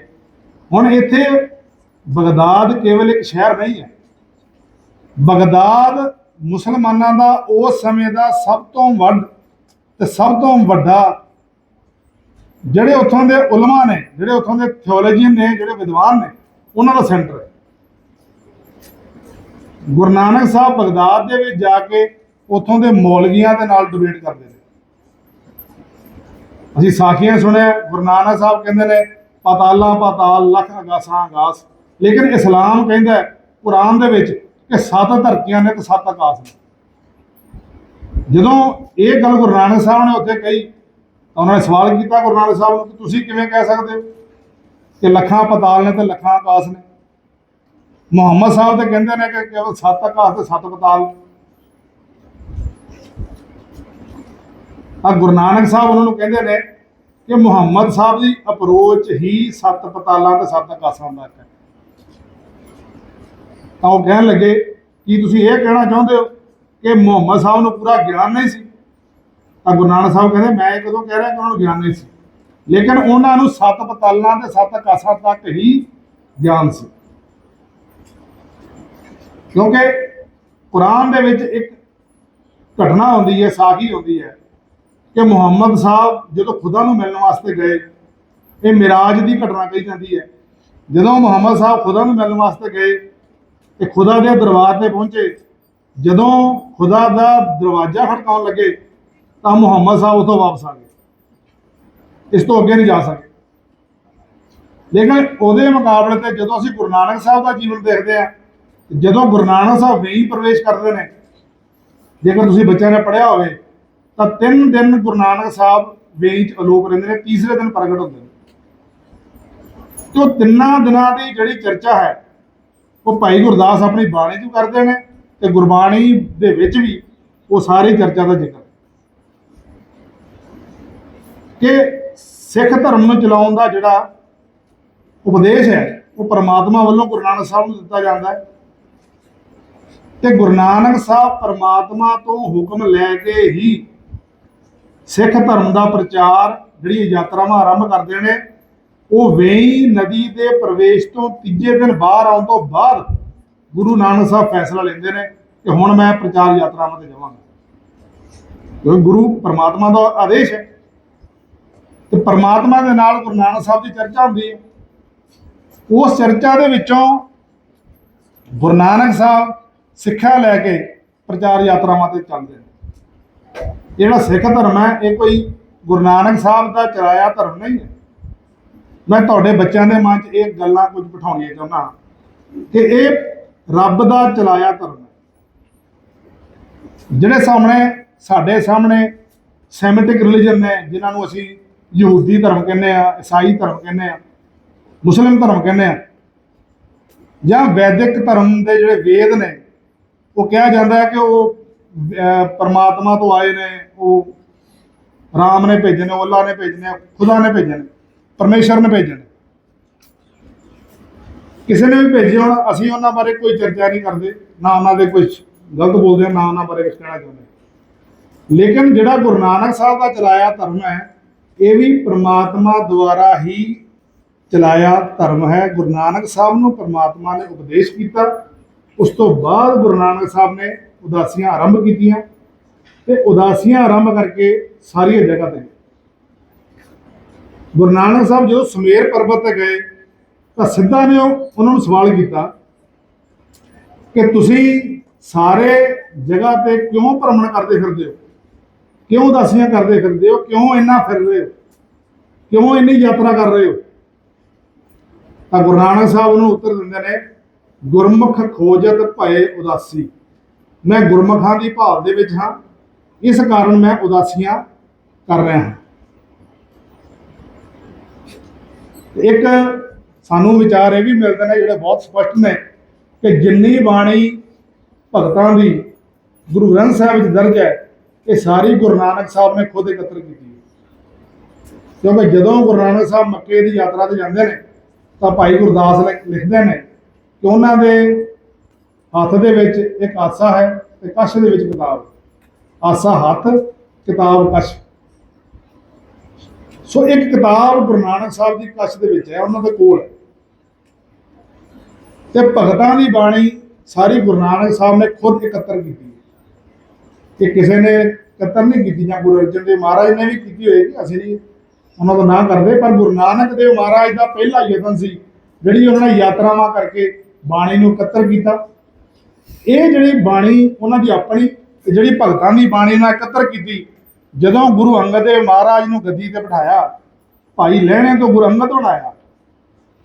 ਹੁਣ ਇੱਥੇ ਬਗਦਾਦ ਕੇਵਲ ਇੱਕ ਸ਼ਹਿਰ ਨਹੀਂ ਹੈ, ਬਗਦਾਦ ਮੁਸਲਮਾਨਾਂ ਦਾ ਉਸ ਸਮੇਂ ਦਾ ਸਭ ਤੋਂ ਵੱਡ ਤੇ ਸਭ ਤੋਂ ਵੱਡਾ ਜਿਹੜੇ ਉੱਥੋਂ ਦੇ ਉਲਮਾ ਨੇ, ਜਿਹੜੇ ਉੱਥੋਂ ਦੇ ਥਿਓਲੋਜੀਅਨ ਨੇ, ਜਿਹੜੇ ਵਿਦਵਾਨ ਨੇ, ਉਹਨਾਂ ਦਾ ਸੈਂਟਰ ਹੈ। ਗੁਰੂ ਨਾਨਕ ਸਾਹਿਬ ਬਗਦਾਦ ਦੇ ਵਿੱਚ ਜਾ ਕੇ ਉੱਥੋਂ ਦੇ ਮੌਲਵੀਆਂ ਦੇ ਨਾਲ ਡਿਬੇਟ ਕਰਦੇ ਨੇ। ਅਸੀਂ ਸਾਖੀਆਂ ਸੁਣਿਆ, ਗੁਰੂ ਨਾਨਕ ਸਾਹਿਬ ਕਹਿੰਦੇ ਨੇ ਪਾਤਾਲਾਂ ਪਾਤਾਲ ਲੱਖ ਅਗਾਸਾਂ ਅਗਾਸ, ਲੇਕਿਨ ਇਸਲਾਮ ਕਹਿੰਦਾ ਕੁਰਾਨ ਦੇ ਵਿੱਚ ਕਿ 7 ਧਰਤੀਆਂ ਨੇ ਤੇ 7 ਆਕਾਸ਼ ਨੇ। ਜਦੋਂ ਇਹ ਗੱਲ ਗੁਰੂ ਨਾਨਕ ਸਾਹਿਬ ਨੇ ਉੱਥੇ ਕਹੀ ਤਾਂ ਉਹਨਾਂ ਨੇ ਸਵਾਲ ਕੀਤਾ ਗੁਰੂ ਨਾਨਕ ਸਾਹਿਬ ਨੂੰ ਕਿ ਤੁਸੀਂ ਕਿਵੇਂ ਕਹਿ ਸਕਦੇ ਹੋ ਕਿ ਲੱਖਾਂ ਪਾਤਾਲ ਨੇ ਤੇ ਲੱਖਾਂ ਆਕਾਸ਼ ਨੇ। ਮੁਹੰਮਦ ਸਾਹਿਬ ਤੇ ਕਹਿੰਦੇ ਨੇ ਕਿ ਕੇਵਲ 7 ਆਕਾਸ਼ ਤੇ 7 ਪਾਤਾਲ। ਆ ਗੁਰੂ ਨਾਨਕ ਸਾਹਿਬ ਉਹਨਾਂ ਨੂੰ ਕਹਿੰਦੇ ਨੇ ਕਿ ਮੁਹੰਮਦ ਸਾਹਿਬ ਦੀ ਅਪਰੋਚ ਹੀ 7 ਪਾਤਾਲਾਂ ਤੇ 7 ਆਕਾਸ਼ਾਂ ਦਾ ਹੈ। ਤਾਂ ਉਹ ਕਹਿਣ ਲੱਗੇ ਕੀ ਤੁਸੀਂ ਇਹ ਕਹਿਣਾ ਚਾਹੁੰਦੇ ਹੋ ਕਿ ਮੁਹੰਮਦ ਸਾਹਿਬ ਨੂੰ ਪੂਰਾ ਗਿਆਨ ਨਹੀਂ ਸੀ? ਤਾਂ ਗੁਰੂ ਨਾਨਕ ਸਾਹਿਬ ਕਹਿੰਦੇ ਮੈਂ ਇਹ ਕਦੋਂ ਕਹਿ ਰਿਹਾ ਕਿ ਉਹਨਾਂ ਨੂੰ ਗਿਆਨ ਨਹੀਂ ਸੀ, ਲੇਕਿਨ ਉਹਨਾਂ ਨੂੰ 7 ਪਾਤਾਲਾਂ ਤੇ 7 ਆਕਾਸ਼ਾਂ ਤੱਕ ਹੀ ਗਿਆਨ ਸੀ। ਕਿਉਂਕਿ ਕੁਰਾਨ ਦੇ ਵਿੱਚ ਇੱਕ ਘਟਨਾ ਹੁੰਦੀ ਹੈ, ਸਾਖੀ ਹੁੰਦੀ ਹੈ ਕਿ ਮੁਹੰਮਦ ਸਾਹਿਬ ਜਦੋਂ ਖੁਦਾ ਨੂੰ ਮਿਲਣ ਵਾਸਤੇ ਗਏ, ਇਹ ਮਿਰਾਜ ਦੀ ਘਟਨਾ ਕਹੀ ਜਾਂਦੀ ਹੈ। ਜਦੋਂ ਮੁਹੰਮਦ ਸਾਹਿਬ ਖੁਦਾ ਨੂੰ ਮਿਲਣ ਵਾਸਤੇ ਗਏ ਤੇ ਖੁਦਾ ਦੇ ਦਰਬਾਰ ਤੇ ਪਹੁੰਚੇ, ਜਦੋਂ ਖੁਦਾ ਦਾ ਦਰਵਾਜ਼ਾ ਖੜਕਾਉਣ ਲੱਗੇ ਤਾਂ ਮੁਹੰਮਦ ਸਾਹਿਬ ਉੱਥੋਂ ਵਾਪਸ ਆ ਗਏ, ਇਸ ਤੋਂ ਅੱਗੇ ਨਹੀਂ ਜਾ ਸਕੇ। ਲੇਕਿਨ ਉਹਦੇ ਮੁਕਾਬਲੇ ਤੇ ਜਦੋਂ ਅਸੀਂ ਗੁਰੂ ਨਾਨਕ ਸਾਹਿਬ ਦਾ ਜੀਵਨ ਦੇਖਦੇ ਹਾਂ ਜਦੋਂ ਗੁਰੂ ਨਾਨਕ ਸਾਹਿਬ ਵੇਈ ਪ੍ਰਵੇਸ਼ ਕਰਦੇ ਨੇ, ਜੇਕਰ ਤੁਸੀਂ ਬੱਚਿਆਂ ਨੇ ਪੜ੍ਹਿਆ ਹੋਵੇ ਤਾਂ 3 ਦਿਨ ਗੁਰੂ ਨਾਨਕ ਸਾਹਿਬ ਵੇਈ 'ਚ ਅਲੋਪ ਰਹਿੰਦੇ ਨੇ, ਤੀਸਰੇ ਦਿਨ ਪ੍ਰਗਟ ਹੁੰਦੇ ਨੇ। ਤੇ ਉਹ 3 ਦਿਨਾਂ ਦੀ ਜਿਹੜੀ ਚਰਚਾ ਹੈ ਉਹ ਭਾਈ ਗੁਰਦਾਸ ਆਪਣੀ ਬਾਣੀ 'ਚ ਕਰਦੇ ਨੇ, ਤੇ ਗੁਰਬਾਣੀ ਦੇ ਵਿੱਚ ਵੀ ਉਹ ਸਾਰੀ ਚਰਚਾ ਦਾ ਜ਼ਿਕਰ ਕਿ ਸਿੱਖ ਧਰਮ ਨੂੰ ਚਲਾਉਣ ਦਾ ਜਿਹੜਾ ਉਪਦੇਸ਼ ਹੈ ਉਹ ਪਰਮਾਤਮਾ ਵੱਲੋਂ ਗੁਰੂ ਨਾਨਕ ਸਾਹਿਬ ਨੂੰ ਦਿੱਤਾ ਜਾਂਦਾ ਹੈ। ਤੇ ਗੁਰੂ ਨਾਨਕ ਸਾਹਿਬ ਪਰਮਾਤਮਾ ਤੋਂ ਹੁਕਮ ਲੈ ਕੇ ਹੀ ਸਿੱਖ ਧਰਮ ਦਾ ਪ੍ਰਚਾਰ ਜਿਹੜੀ ਯਾਤਰਾਵਾਂ ਆਰੰਭ ਕਰਦੇ ਨੇ। ਉਹ ਵੇਈ ਨਦੀ ਦੇ ਪ੍ਰਵੇਸ਼ ਤੋਂ ਤੀਜੇ ਦਿਨ ਬਾਹਰ ਆਉਣ ਤੋਂ ਬਾਅਦ ਗੁਰੂ ਨਾਨਕ ਸਾਹਿਬ ਫੈਸਲਾ ਲੈਂਦੇ ਨੇ ਕਿ ਹੁਣ ਮੈਂ ਪ੍ਰਚਾਰ ਯਾਤਰਾਵਾਂ ਤੇ ਜਾਵਾਂਗਾ, ਕਿਉਂਕਿ ਗੁਰੂ ਪਰਮਾਤਮਾ ਦਾ ਆਦੇਸ਼ ਹੈ। ਤੇ ਪਰਮਾਤਮਾ ਦੇ ਨਾਲ ਗੁਰੂ ਨਾਨਕ ਸਾਹਿਬ ਦੀ ਚਰਚਾ ਹੁੰਦੀ ਹੈ। ਉਸ ਚਰਚਾ ਦੇ ਵਿੱਚੋਂ ਗੁਰੂ ਨਾਨਕ ਸਾਹਿਬ ਸਿੱਖਿਆ ਲੈ ਕੇ ਪ੍ਰਚਾਰ ਯਾਤਰਾਵਾਂ ਤੇ ਚੱਲਦੇ ਨੇ। ਜਿਹੜਾ ਸਿੱਖ ਧਰਮ ਹੈ ਇਹ ਕੋਈ ਗੁਰੂ ਨਾਨਕ ਸਾਹਿਬ ਦਾ ਚਲਾਇਆ ਧਰਮ ਨਹੀਂ ਹੈ। ਮੈਂ ਤੁਹਾਡੇ ਬੱਚਿਆਂ ਦੇ ਮਨ 'ਚ ਇਹ ਗੱਲਾਂ ਕੁਝ ਬਿਠਾਉਣੀਆਂ ਚਾਹੁੰਦਾ ਕਿ ਇਹ ਰੱਬ ਦਾ ਚਲਾਇਆ ਧਰਮ ਹੈ। ਜਿਹੜੇ ਸਾਡੇ ਸਾਹਮਣੇ ਸੈਮਿਟਿਕ ਰਿਲੀਜਨ ਨੇ, ਜਿਨ੍ਹਾਂ ਨੂੰ ਅਸੀਂ ਯਹੂਦੀ ਧਰਮ ਕਹਿੰਦੇ ਆ, ਈਸਾਈ ਧਰਮ ਕਹਿੰਦੇ ਆ, ਮੁਸਲਿਮ ਧਰਮ ਕਹਿੰਦੇ ਆ, ਜਾਂ ਵੈਦਿਕ ਧਰਮ ਦੇ ਜਿਹੜੇ ਵੇਦ ਨੇ, ਉਹ ਕਿਹਾ ਜਾਂਦਾ ਹੈ ਕਿ ਉਹ ਪਰਮਾਤਮਾ ਤੋਂ ਆਏ ਨੇ, ਉਹ ਰਾਮ ਨੇ ਭੇਜੇ ਨੇ, ਅੱਲਾਹ ਨੇ ਭੇਜੇ ਨੇ, ਖੁਦਾ ਨੇ ਭੇਜੇ ਨੇ, ਪਰਮੇਸ਼ਰ ਨੇ ਭੇਜੇ ਨੇ। ਕਿਸੇ ਨੇ ਵੀ ਭੇਜੇ ਹੋਣ, ਅਸੀਂ ਉਹਨਾਂ ਬਾਰੇ ਕੋਈ ਚਰਚਾ ਨਹੀਂ ਕਰਦੇ, ਨਾ ਉਹਨਾਂ ਦੇ ਕੁਝ ਗਲਤ ਬੋਲਦੇ ਹਾਂ, ਨਾ ਉਹਨਾਂ ਬਾਰੇ ਕੁਝ ਕਹਿਣਾ ਚਾਹੁੰਦੇ। ਲੇਕਿਨ ਜਿਹੜਾ ਗੁਰੂ ਨਾਨਕ ਸਾਹਿਬ ਦਾ ਚਲਾਇਆ ਧਰਮ ਹੈ ਇਹ ਵੀ ਪਰਮਾਤਮਾ ਦੁਆਰਾ ਹੀ ਚਲਾਇਆ ਧਰਮ ਹੈ। ਗੁਰੂ ਨਾਨਕ ਸਾਹਿਬ ਨੂੰ ਪਰਮਾਤਮਾ ਨੇ ਉਪਦੇਸ਼ ਕੀਤਾ, ਉਸ ਤੋਂ ਬਾਅਦ ਗੁਰੂ ਨਾਨਕ ਸਾਹਿਬ ਨੇ ਉਦਾਸੀਆਂ ਆਰੰਭ ਕੀਤੀਆਂ, ਤੇ ਉਦਾਸੀਆਂ ਆਰੰਭ ਕਰਕੇ ਸਾਰੀਆਂ ਜਗ੍ਹਾ ਤੇ ਗੁਰੂ ਨਾਨਕ ਸਾਹਿਬ ਜਦੋਂ ਸੁਮੇਰ ਪਰਬਤ ਤੇ ਗਏ ਤਾਂ ਸਿੱਧਾ ਨੇ ਉਹਨਾਂ ਨੂੰ ਸਵਾਲ ਕੀਤਾ ਕਿ ਤੁਸੀਂ ਸਾਰੇ ਜਗ੍ਹਾ ਤੇ ਕਿਉਂ ਭ੍ਰਮਣ ਕਰਦੇ ਫਿਰਦੇ ਹੋ, ਕਿਉਂ ਉਦਾਸੀਆਂ ਕਰਦੇ ਫਿਰਦੇ ਹੋ, ਕਿਉਂ ਇੰਨਾ ਫਿਰ ਰਹੇ ਹੋ, ਕਿਉਂ ਇੰਨੀ ਯਾਤਰਾ ਕਰ ਰਹੇ ਹੋ। ਤਾਂ ਗੁਰੂ ਨਾਨਕ ਸਾਹਿਬ ਉਹਨੂੰ ਉੱਤਰ ਦਿੰਦੇ ਨੇ, ਗੁਰਮੁਖ ਖੋਜਤ ਭਏ ਉਦਾਸੀ, ਮੈਂ ਗੁਰਮੁਖਾਂ ਦੀ ਭਾਲ ਦੇ ਵਿੱਚ ਹਾਂ, ਇਸ ਕਾਰਨ ਮੈਂ ਉਦਾਸੀਆਂ ਕਰ ਰਿਹਾ ਹਾਂ। ਇੱਕ ਸਾਨੂੰ ਵਿਚਾਰ ਇਹ ਵੀ ਮਿਲਦੇ ਨੇ ਜਿਹੜੇ ਬਹੁਤ ਸਪਸ਼ਟ ਨੇ ਕਿ ਜਿੰਨੀ ਬਾਣੀ ਭਗਤਾਂ ਦੀ ਗੁਰੂ ਗ੍ਰੰਥ ਸਾਹਿਬ ਵਿੱਚ ਦਰਜ ਹੈ ਇਹ ਸਾਰੀ ਗੁਰੂ ਨਾਨਕ ਸਾਹਿਬ ਨੇ ਖੁਦ ਇਕੱਤਰ ਕੀਤੀ ਹੈ। ਕਿਉਂਕਿ ਜਦੋਂ ਗੁਰੂ ਨਾਨਕ ਸਾਹਿਬ ਮੱਕੇ ਦੀ ਯਾਤਰਾ ਤੇ ਜਾਂਦੇ ਨੇ ਤਾਂ ਭਾਈ ਗੁਰਦਾਸ ਲਿਖਦੇ ਨੇ ਕਿ ਉਹਨਾਂ ਦੇ ਹੱਥ ਦੇ ਵਿੱਚ ਇੱਕ ਆਸਾ ਹੈ ਤੇ ਕਛ ਦੇ ਵਿੱਚ ਕਿਤਾਬ, ਆਸਾ ਹੱਥ, ਕਿਤਾਬ ਕਛ। ਸੋ ਇੱਕ ਕਿਤਾਬ ਗੁਰੂ ਨਾਨਕ ਸਾਹਿਬ ਦੀ ਕਛ ਦੇ ਵਿੱਚ ਹੈ, ਉਹਨਾਂ ਦੇ ਕੋਲ, ਤੇ ਭਗਤਾਂ ਦੀ ਬਾਣੀ ਸਾਰੀ ਗੁਰੂ ਨਾਨਕ ਸਾਹਿਬ ਨੇ ਖੁਦ ਇਕੱਤਰ ਕੀਤੀ। ਇਹ ਕਿਸੇ ਨੇ ਇਕੱਤਰ ਨਹੀਂ ਕੀਤੀ, ਜਾਂ ਗੁਰੂ ਅਰਜਨ ਦੇਵ ਮਹਾਰਾਜ ਨੇ ਵੀ ਕੀਤੀ ਹੋਏਗੀ, ਅਸੀਂ ਨਹੀਂ ਉਹਨਾਂ ਦਾ ਨਾਂ ਕਰਦੇ, ਪਰ ਗੁਰੂ ਨਾਨਕ ਦੇਵ ਮਹਾਰਾਜ ਦਾ ਪਹਿਲਾ ਯਤਨ ਸੀ ਜਿਹੜੀ ਉਹਨਾਂ ਨੇ ਯਾਤਰਾਵਾਂ ਕਰਕੇ ਬਾਣੀ ਨੂੰ ਇਕੱਤਰ ਕੀਤਾ। ਇਹ ਜਿਹੜੀ ਬਾਣੀ ਉਹਨਾਂ ਦੀ ਆਪਣੀ, ਤੇ ਜਿਹੜੀ ਭਗਤਾਂ ਦੀ ਬਾਣੀ ਨਾਲ ਇਕੱਤਰ ਕੀਤੀ, ਜਦੋਂ ਗੁਰੂ ਅੰਗਦ ਦੇਵ ਮਹਾਰਾਜ ਨੂੰ ਗੱਦੀ ਤੇ ਬਿਠਾਇਆ, ਭਾਈ ਲਹਿਣੇ ਤੋਂ ਗੁਰੂ ਅੰਗਦ ਬਣਾਇਆ,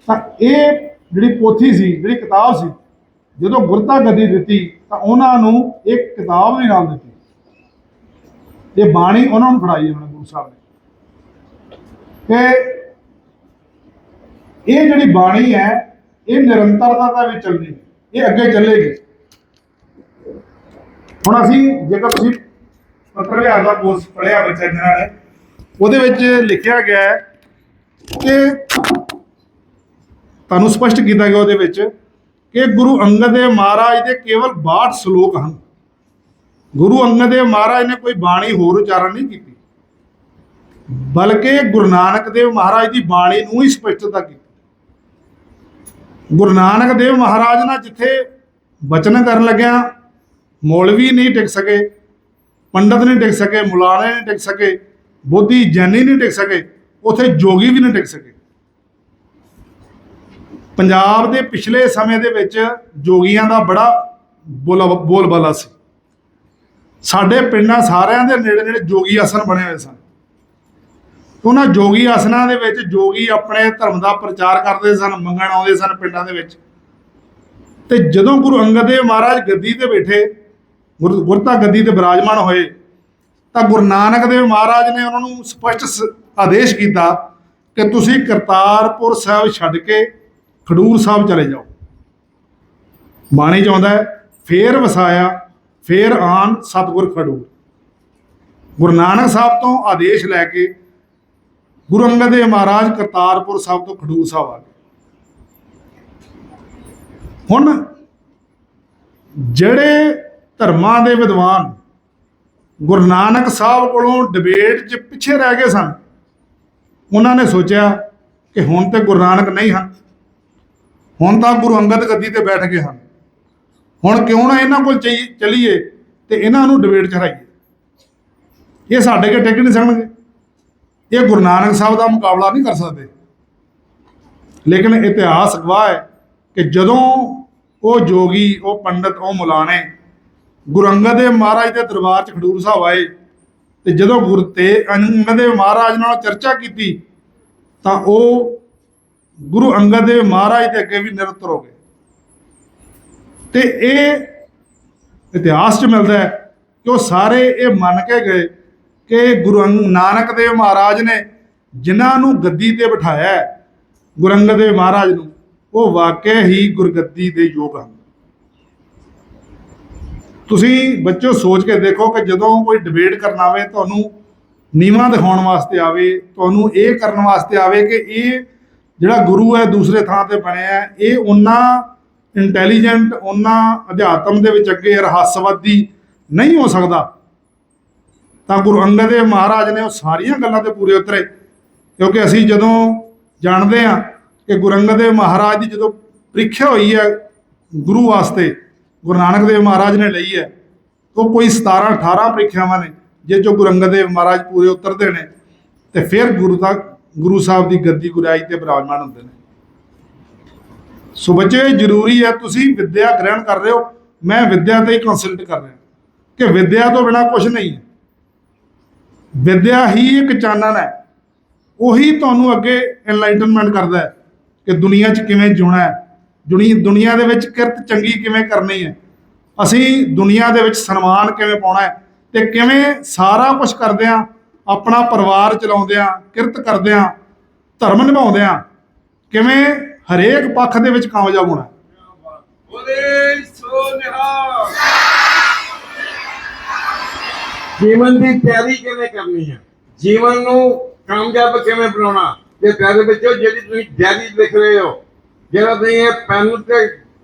ਤਾਂ ਇਹ ਜਿਹੜੀ ਪੋਥੀ ਸੀ, ਜਿਹੜੀ ਕਿਤਾਬ ਸੀ, ਜਦੋਂ ਗੁਰਤਾ ਗੱਦੀ ਦਿੱਤੀ ਤਾਂ ਉਹਨਾਂ ਨੂੰ ਇੱਕ ਕਿਤਾਬ ਵੀ ਨਾਲ ਦਿੱਤੀ। ਇਹ ਬਾਣੀ ਉਹਨਾਂ ਨੂੰ ਫੜਾਈ ਉਹਨਾਂ ਗੁਰੂ ਸਾਹਿਬ ਨੇ ਕਿ ਇਹ ਜਿਹੜੀ ਬਾਣੀ ਹੈ ਇਹ ਨਿਰੰਤਰਤਾ ਦੇ ਵਿੱਚ ਚੱਲਦੀ ਹੈ, ਇਹ ਅੱਗੇ ਚੱਲੇਗੀ। ਹੁਣ ਅਸੀਂ ਜੇਕਰ ਤੁਸੀਂ ਪੱਤਰ ਵਿਹਾਰ ਦਾ ਕੋਰਸ ਪੜ੍ਹਿਆ ਬੱਚਿਆਂ ਨੇ, ਉਹਦੇ ਵਿੱਚ ਲਿਖਿਆ ਗਿਆ ਹੈ ਕਿ ਤੁਹਾਨੂੰ ਸਪਸ਼ਟ ਕੀਤਾ ਗਿਆ ਉਹਦੇ ਵਿੱਚ ਕਿ ਗੁਰੂ ਅੰਗਦ ਦੇਵ ਮਹਾਰਾਜ ਦੇ ਕੇਵਲ 62 ਸ਼ਲੋਕ ਹਨ। ਗੁਰੂ ਅੰਗਦ ਦੇਵ ਮਹਾਰਾਜ ਨੇ ਕੋਈ ਬਾਣੀ ਹੋਰ ਉਚਾਰਨ ਨਹੀਂ ਕੀਤੀ, ਬਲਕਿ ਗੁਰੂ ਨਾਨਕ ਦੇਵ ਮਹਾਰਾਜ ਦੀ ਬਾਣੀ ਨੂੰ ਹੀ ਸਪਸ਼ਟਤਾ ਕੀਤੀ। ਗੁਰੂ ਨਾਨਕ ਦੇਵ ਮਹਾਰਾਜ ਨਾਲ ਜਿੱਥੇ ਬਚਨ ਕਰਨ ਲੱਗਿਆ ਮੌਲਵੀ ਨਹੀਂ ਟਿਕ ਸਕੇ, ਪੰਡਤ ਨਹੀਂ ਟਿਕ ਸਕੇ, ਮੁਲਾਣੇ ਨਹੀਂ ਟਿਕ ਸਕੇ, ਬੋਧੀ ਜੈਨੀ ਨਹੀਂ ਟਿਕ ਸਕੇ, ਉੱਥੇ ਜੋਗੀ ਵੀ ਨਹੀਂ ਟਿਕ ਸਕੇ। ਪੰਜਾਬ ਦੇ ਪਿਛਲੇ ਸਮੇਂ ਦੇ ਵਿੱਚ ਜੋਗੀਆਂ ਦਾ ਬੜਾ ਬੋਲਬਾਲਾ ਸੀ। ਸਾਡੇ ਪਿੰਡਾਂ ਸਾਰਿਆਂ ਦੇ ਨੇੜੇ ਨੇੜੇ ਜੋਗੀ ਆਸਣ ਬਣੇ ਹੋਏ ਸਨ। ਉਹਨਾਂ ਜੋਗੀ ਆਸਣਾਂ ਦੇ ਵਿੱਚ ਜੋਗੀ ਆਪਣੇ ਧਰਮ ਦਾ ਪ੍ਰਚਾਰ ਕਰਦੇ ਸਨ, ਮੰਗਣ ਆਉਂਦੇ ਸਨ ਪਿੰਡਾਂ ਦੇ ਵਿੱਚ। ਤੇ ਜਦੋਂ ਗੁਰੂ ਅੰਗਦ ਦੇਵ ਮਹਾਰਾਜ ਗੱਦੀ ਤੇ ਬੈਠੇ, ਗੁਰਤਾ ਗੱਦੀ ਤੇ ਬਿਰਾਜਮਾਨ ਹੋਏ, ਤਾਂ ਗੁਰੂ ਨਾਨਕ ਦੇਵ ਮਹਾਰਾਜ ਨੇ ਉਹਨਾਂ ਨੂੰ ਸਪਸ਼ਟ ਆਦੇਸ਼ ਕੀਤਾ ਕਿ ਤੁਸੀਂ ਕਰਤਾਰਪੁਰ ਸਾਹਿਬ ਛੱਡ ਕੇ ਖਡੂਰ ਸਾਹਿਬ ਚਲੇ ਜਾਓ। ਬਾਣੀ 'ਚ ਆਉਂਦਾ ਹੈ, ਫੇਰ ਵਸਾਇਆ ਫੇਰ ਆਨ ਸਤਿਗੁਰ ਖਡੂਰ। ਗੁਰੂ ਨਾਨਕ ਸਾਹਿਬ ਤੋਂ ਆਦੇਸ਼ ਲੈ ਕੇ ਗੁਰੂ ਅੰਗਦ ਦੇਵ ਮਹਾਰਾਜ ਕਰਤਾਰਪੁਰ ਸਾਹਿਬ ਤੋਂ ਖਡੂਰ ਸਾਹਿਬ ਆ ਗਏ। ਹੁਣ ਜਿਹੜੇ ਧਰਮਾਂ ਦੇ ਵਿਦਵਾਨ ਗੁਰੂ ਨਾਨਕ ਸਾਹਿਬ ਕੋਲੋਂ ਡਿਬੇਟ 'ਚ ਪਿੱਛੇ ਰਹਿ ਗਏ ਸਨ, ਉਹਨਾਂ ਨੇ ਸੋਚਿਆ ਕਿ ਹੁਣ ਤੇ ਗੁਰੂ ਨਾਨਕ ਨਹੀਂ ਹਨ, ਹੁਣ ਤਾਂ ਗੁਰੂ ਅੰਗਦ ਗੱਦੀ ਤੇ ਬੈਠ ਗਏ ਹਨ, ਹੁਣ ਕਿਉਂ ਨਾ ਇਹਨਾਂ ਕੋਲ ਚੱਲੀਏ ਤੇ ਇਹਨਾਂ ਨੂੰ ਡਿਬੇਟ 'ਚ ਹਰਾਈਏ। ਇਹ ਸਾਡੇ ਕੇ ਟਿਕ ਨਹੀਂ ਸਕਣਗੇ, ਇਹ ਗੁਰੂ ਨਾਨਕ ਸਾਹਿਬ ਦਾ ਮੁਕਾਬਲਾ ਨਹੀਂ ਕਰ ਸਕਦੇ। ਲੇਕਿਨ ਇਤਿਹਾਸ ਗਵਾਹ ਹੈ ਕਿ ਜਦੋਂ ਉਹ ਜੋਗੀ, ਉਹ ਪੰਡਤ, ਉਹ ਮੁਲਾਣੇ ਗੁਰੂ ਅੰਗਦ ਦੇਵ ਮਹਾਰਾਜ ਦੇ ਦਰਬਾਰ 'ਚ ਖਡੂਰ ਸਾਹਿਬ ਆਏ, ਤੇ ਜਦੋਂ ਗੁਰੂ ਅੰਗਦ ਦੇਵ ਮਹਾਰਾਜ ਨਾਲ ਚਰਚਾ ਕੀਤੀ ਤਾਂ ਉਹ ਗੁਰੂ ਅੰਗਦ ਦੇਵ ਮਹਾਰਾਜ ਦੇ ਅੱਗੇ ਵੀ ਨਿਰੰਤਰ ਹੋ ਗਏ। ਤੇ ਇਹ ਇਤਿਹਾਸ 'ਚ ਮਿਲਦਾ ਹੈ ਕਿ ਉਹ ਸਾਰੇ ਇਹ ਮੰਨ ਕੇ ਗਏ ਕਿ ਗੁਰੂ ਨਾਨਕ ਦੇਵ ਮਹਾਰਾਜ ਨੇ ਜਿਨ੍ਹਾਂ ਨੂੰ ਗੱਦੀ ਤੇ ਬਿਠਾਇਆ ਹੈ, ਗੁਰੂ ਅੰਗਦ ਦੇਵ ਮਹਾਰਾਜ ਨੂੰ, ਉਹ ਵਾਕਿਆ ਹੀ ਗੁਰਗੱਦੀ ਦੇ ਯੋਗ ਹਨ। ਤੁਸੀਂ ਬੱਚਿਓ ਸੋਚ ਕੇ ਦੇਖੋ ਕਿ ਜਦੋਂ ਕੋਈ ਡਿਬੇਟ ਕਰਨਾ ਆਵੇ, ਤੁਹਾਨੂੰ ਨੀਵਾਂ ਦਿਖਾਉਣ ਵਾਸਤੇ ਆਵੇ, ਤੁਹਾਨੂੰ ਇਹ ਕਰਨ ਵਾਸਤੇ ਆਵੇ ਕਿ ਇਹ ਜਿਹੜਾ ਗੁਰੂ ਹੈ ਦੂਸਰੇ ਥਾਂ ਤੇ ਬਣਿਆ, ਇਹ ਉਹਨਾਂ ਇੰਟੈਲੀਜੈਂਟ, ਉਹਨਾਂ ਅਧਿਆਤਮ ਦੇ ਵਿੱਚ ਅੱਗੇ ਰਹੱਸਵਾਦੀ ਨਹੀਂ ਹੋ ਸਕਦਾ, ਤਾਂ ਗੁਰੂ ਅੰਗਦ ਦੇਵ ਮਹਾਰਾਜ ਨੇ ਉਹ ਸਾਰੀਆਂ ਗੱਲਾਂ ਤੇ ਪੂਰੇ ਉਤਰੇ। ਕਿਉਂਕਿ ਅਸੀਂ ਜਦੋਂ ਜਾਣਦੇ ਹਾਂ ਕਿ ਗੁਰੂ ਅੰਗਦ ਦੇਵ ਮਹਾਰਾਜ ਦੀ ਜਦੋਂ ਪ੍ਰੀਖਿਆ ਹੋਈ ਹੈ ਗੁਰੂ ਵਾਸਤੇ, ਗੁਰੂ ਨਾਨਕ ਦੇਵ ਮਹਾਰਾਜ ਨੇ ਲਈ ਹੈ, ਉਹ ਕੋਈ 17-18 ਪ੍ਰੀਖਿਆਵਾਂ ਨੇ ਜੇ ਜੋ ਗੁਰੂ ਅੰਗਦ ਦੇਵ ਮਹਾਰਾਜ ਪੂਰੇ ਉਤਰਦੇ ਨੇ ਤੇ ਫਿਰ ਗੁਰੂ ਸਾਹਿਬ ਦੀ ਗੱਦੀ ਗੁਰਿਆਈ ਤੇ ਬਿਰਾਜਮਾਨ ਹੁੰਦੇ ਨੇ। ਸੋ ਬੱਚੇ, ਜ਼ਰੂਰੀ ਹੈ ਤੁਸੀਂ ਵਿੱਦਿਆ ਗ੍ਰਹਿਣ ਕਰ ਰਹੇ ਹੋ, ਮੈਂ ਵਿੱਦਿਆ ਤੇ ਹੀ ਕੰਸਲਟ ਕਰ ਰਿਹਾ ਕਿ ਵਿੱਦਿਆ ਤੋਂ ਬਿਨਾਂ ਕੁਝ ਨਹੀਂ ਹੈ। ਵਿੱਦਿਆ ਹੀ ਇੱਕ ਚਾਨਣ ਹੈ, ਉਹੀ ਤੁਹਾਨੂੰ ਅੱਗੇ ਐਨਲਾਈਟਨਮੈਂਟ ਕਰਦਾ ਹੈ ਕਿ ਦੁਨੀਆ 'ਚ ਕਿਵੇਂ ਜਿਉਣਾ ਹੈ, ਦੁਨੀਆ ਦੇ ਵਿੱਚ ਕਿਰਤ ਚੰਗੀ ਕਿਵੇਂ ਕਰਨੀ ਹੈ, ਅਸੀਂ ਦੁਨੀਆ ਦੇ ਵਿੱਚ ਸਨਮਾਨ ਕਿਵੇਂ ਪਾਉਣਾ ਹੈ, ਤੇ ਕਿਵੇਂ ਸਾਰਾ ਕੁਝ ਕਰਦੇ ਹਾਂ, ਆਪਣਾ ਪਰਿਵਾਰ ਚਲਾਉਂਦੇ ਹਾਂ, ਕਿਰਤ ਕਰਦੇ ਹਾਂ, ਧਰਮ ਨਿਭਾਉਂਦੇ ਹਾਂ, ਕਿਵੇਂ ਹਰੇਕ ਪੱਖ ਦੇ ਵਿੱਚ ਕਾਮਯਾਬ ਹੋਣਾ। ਜੀਵਨ ਦੀ ਤਿਆਰੀ ਕਿਵੇਂ ਕਰਨੀ ਹੈ, ਜੀਵਨ ਨੂੰ ਕਾਮਯਾਬ ਕਿਵੇਂ ਬਣਾਉਣਾ। ਤੇ ਪਿਆਰੇ ਬੱਚਿਓ, ਜਿਹੜੀ ਤੁਸੀਂ ਡਾਇਰੀ ਲਿਖ ਰਹੇ ਹੋ, ਜਿਹੜਾ ਤੁਸੀਂ ਇਹ ਪੈਨ ਤੇ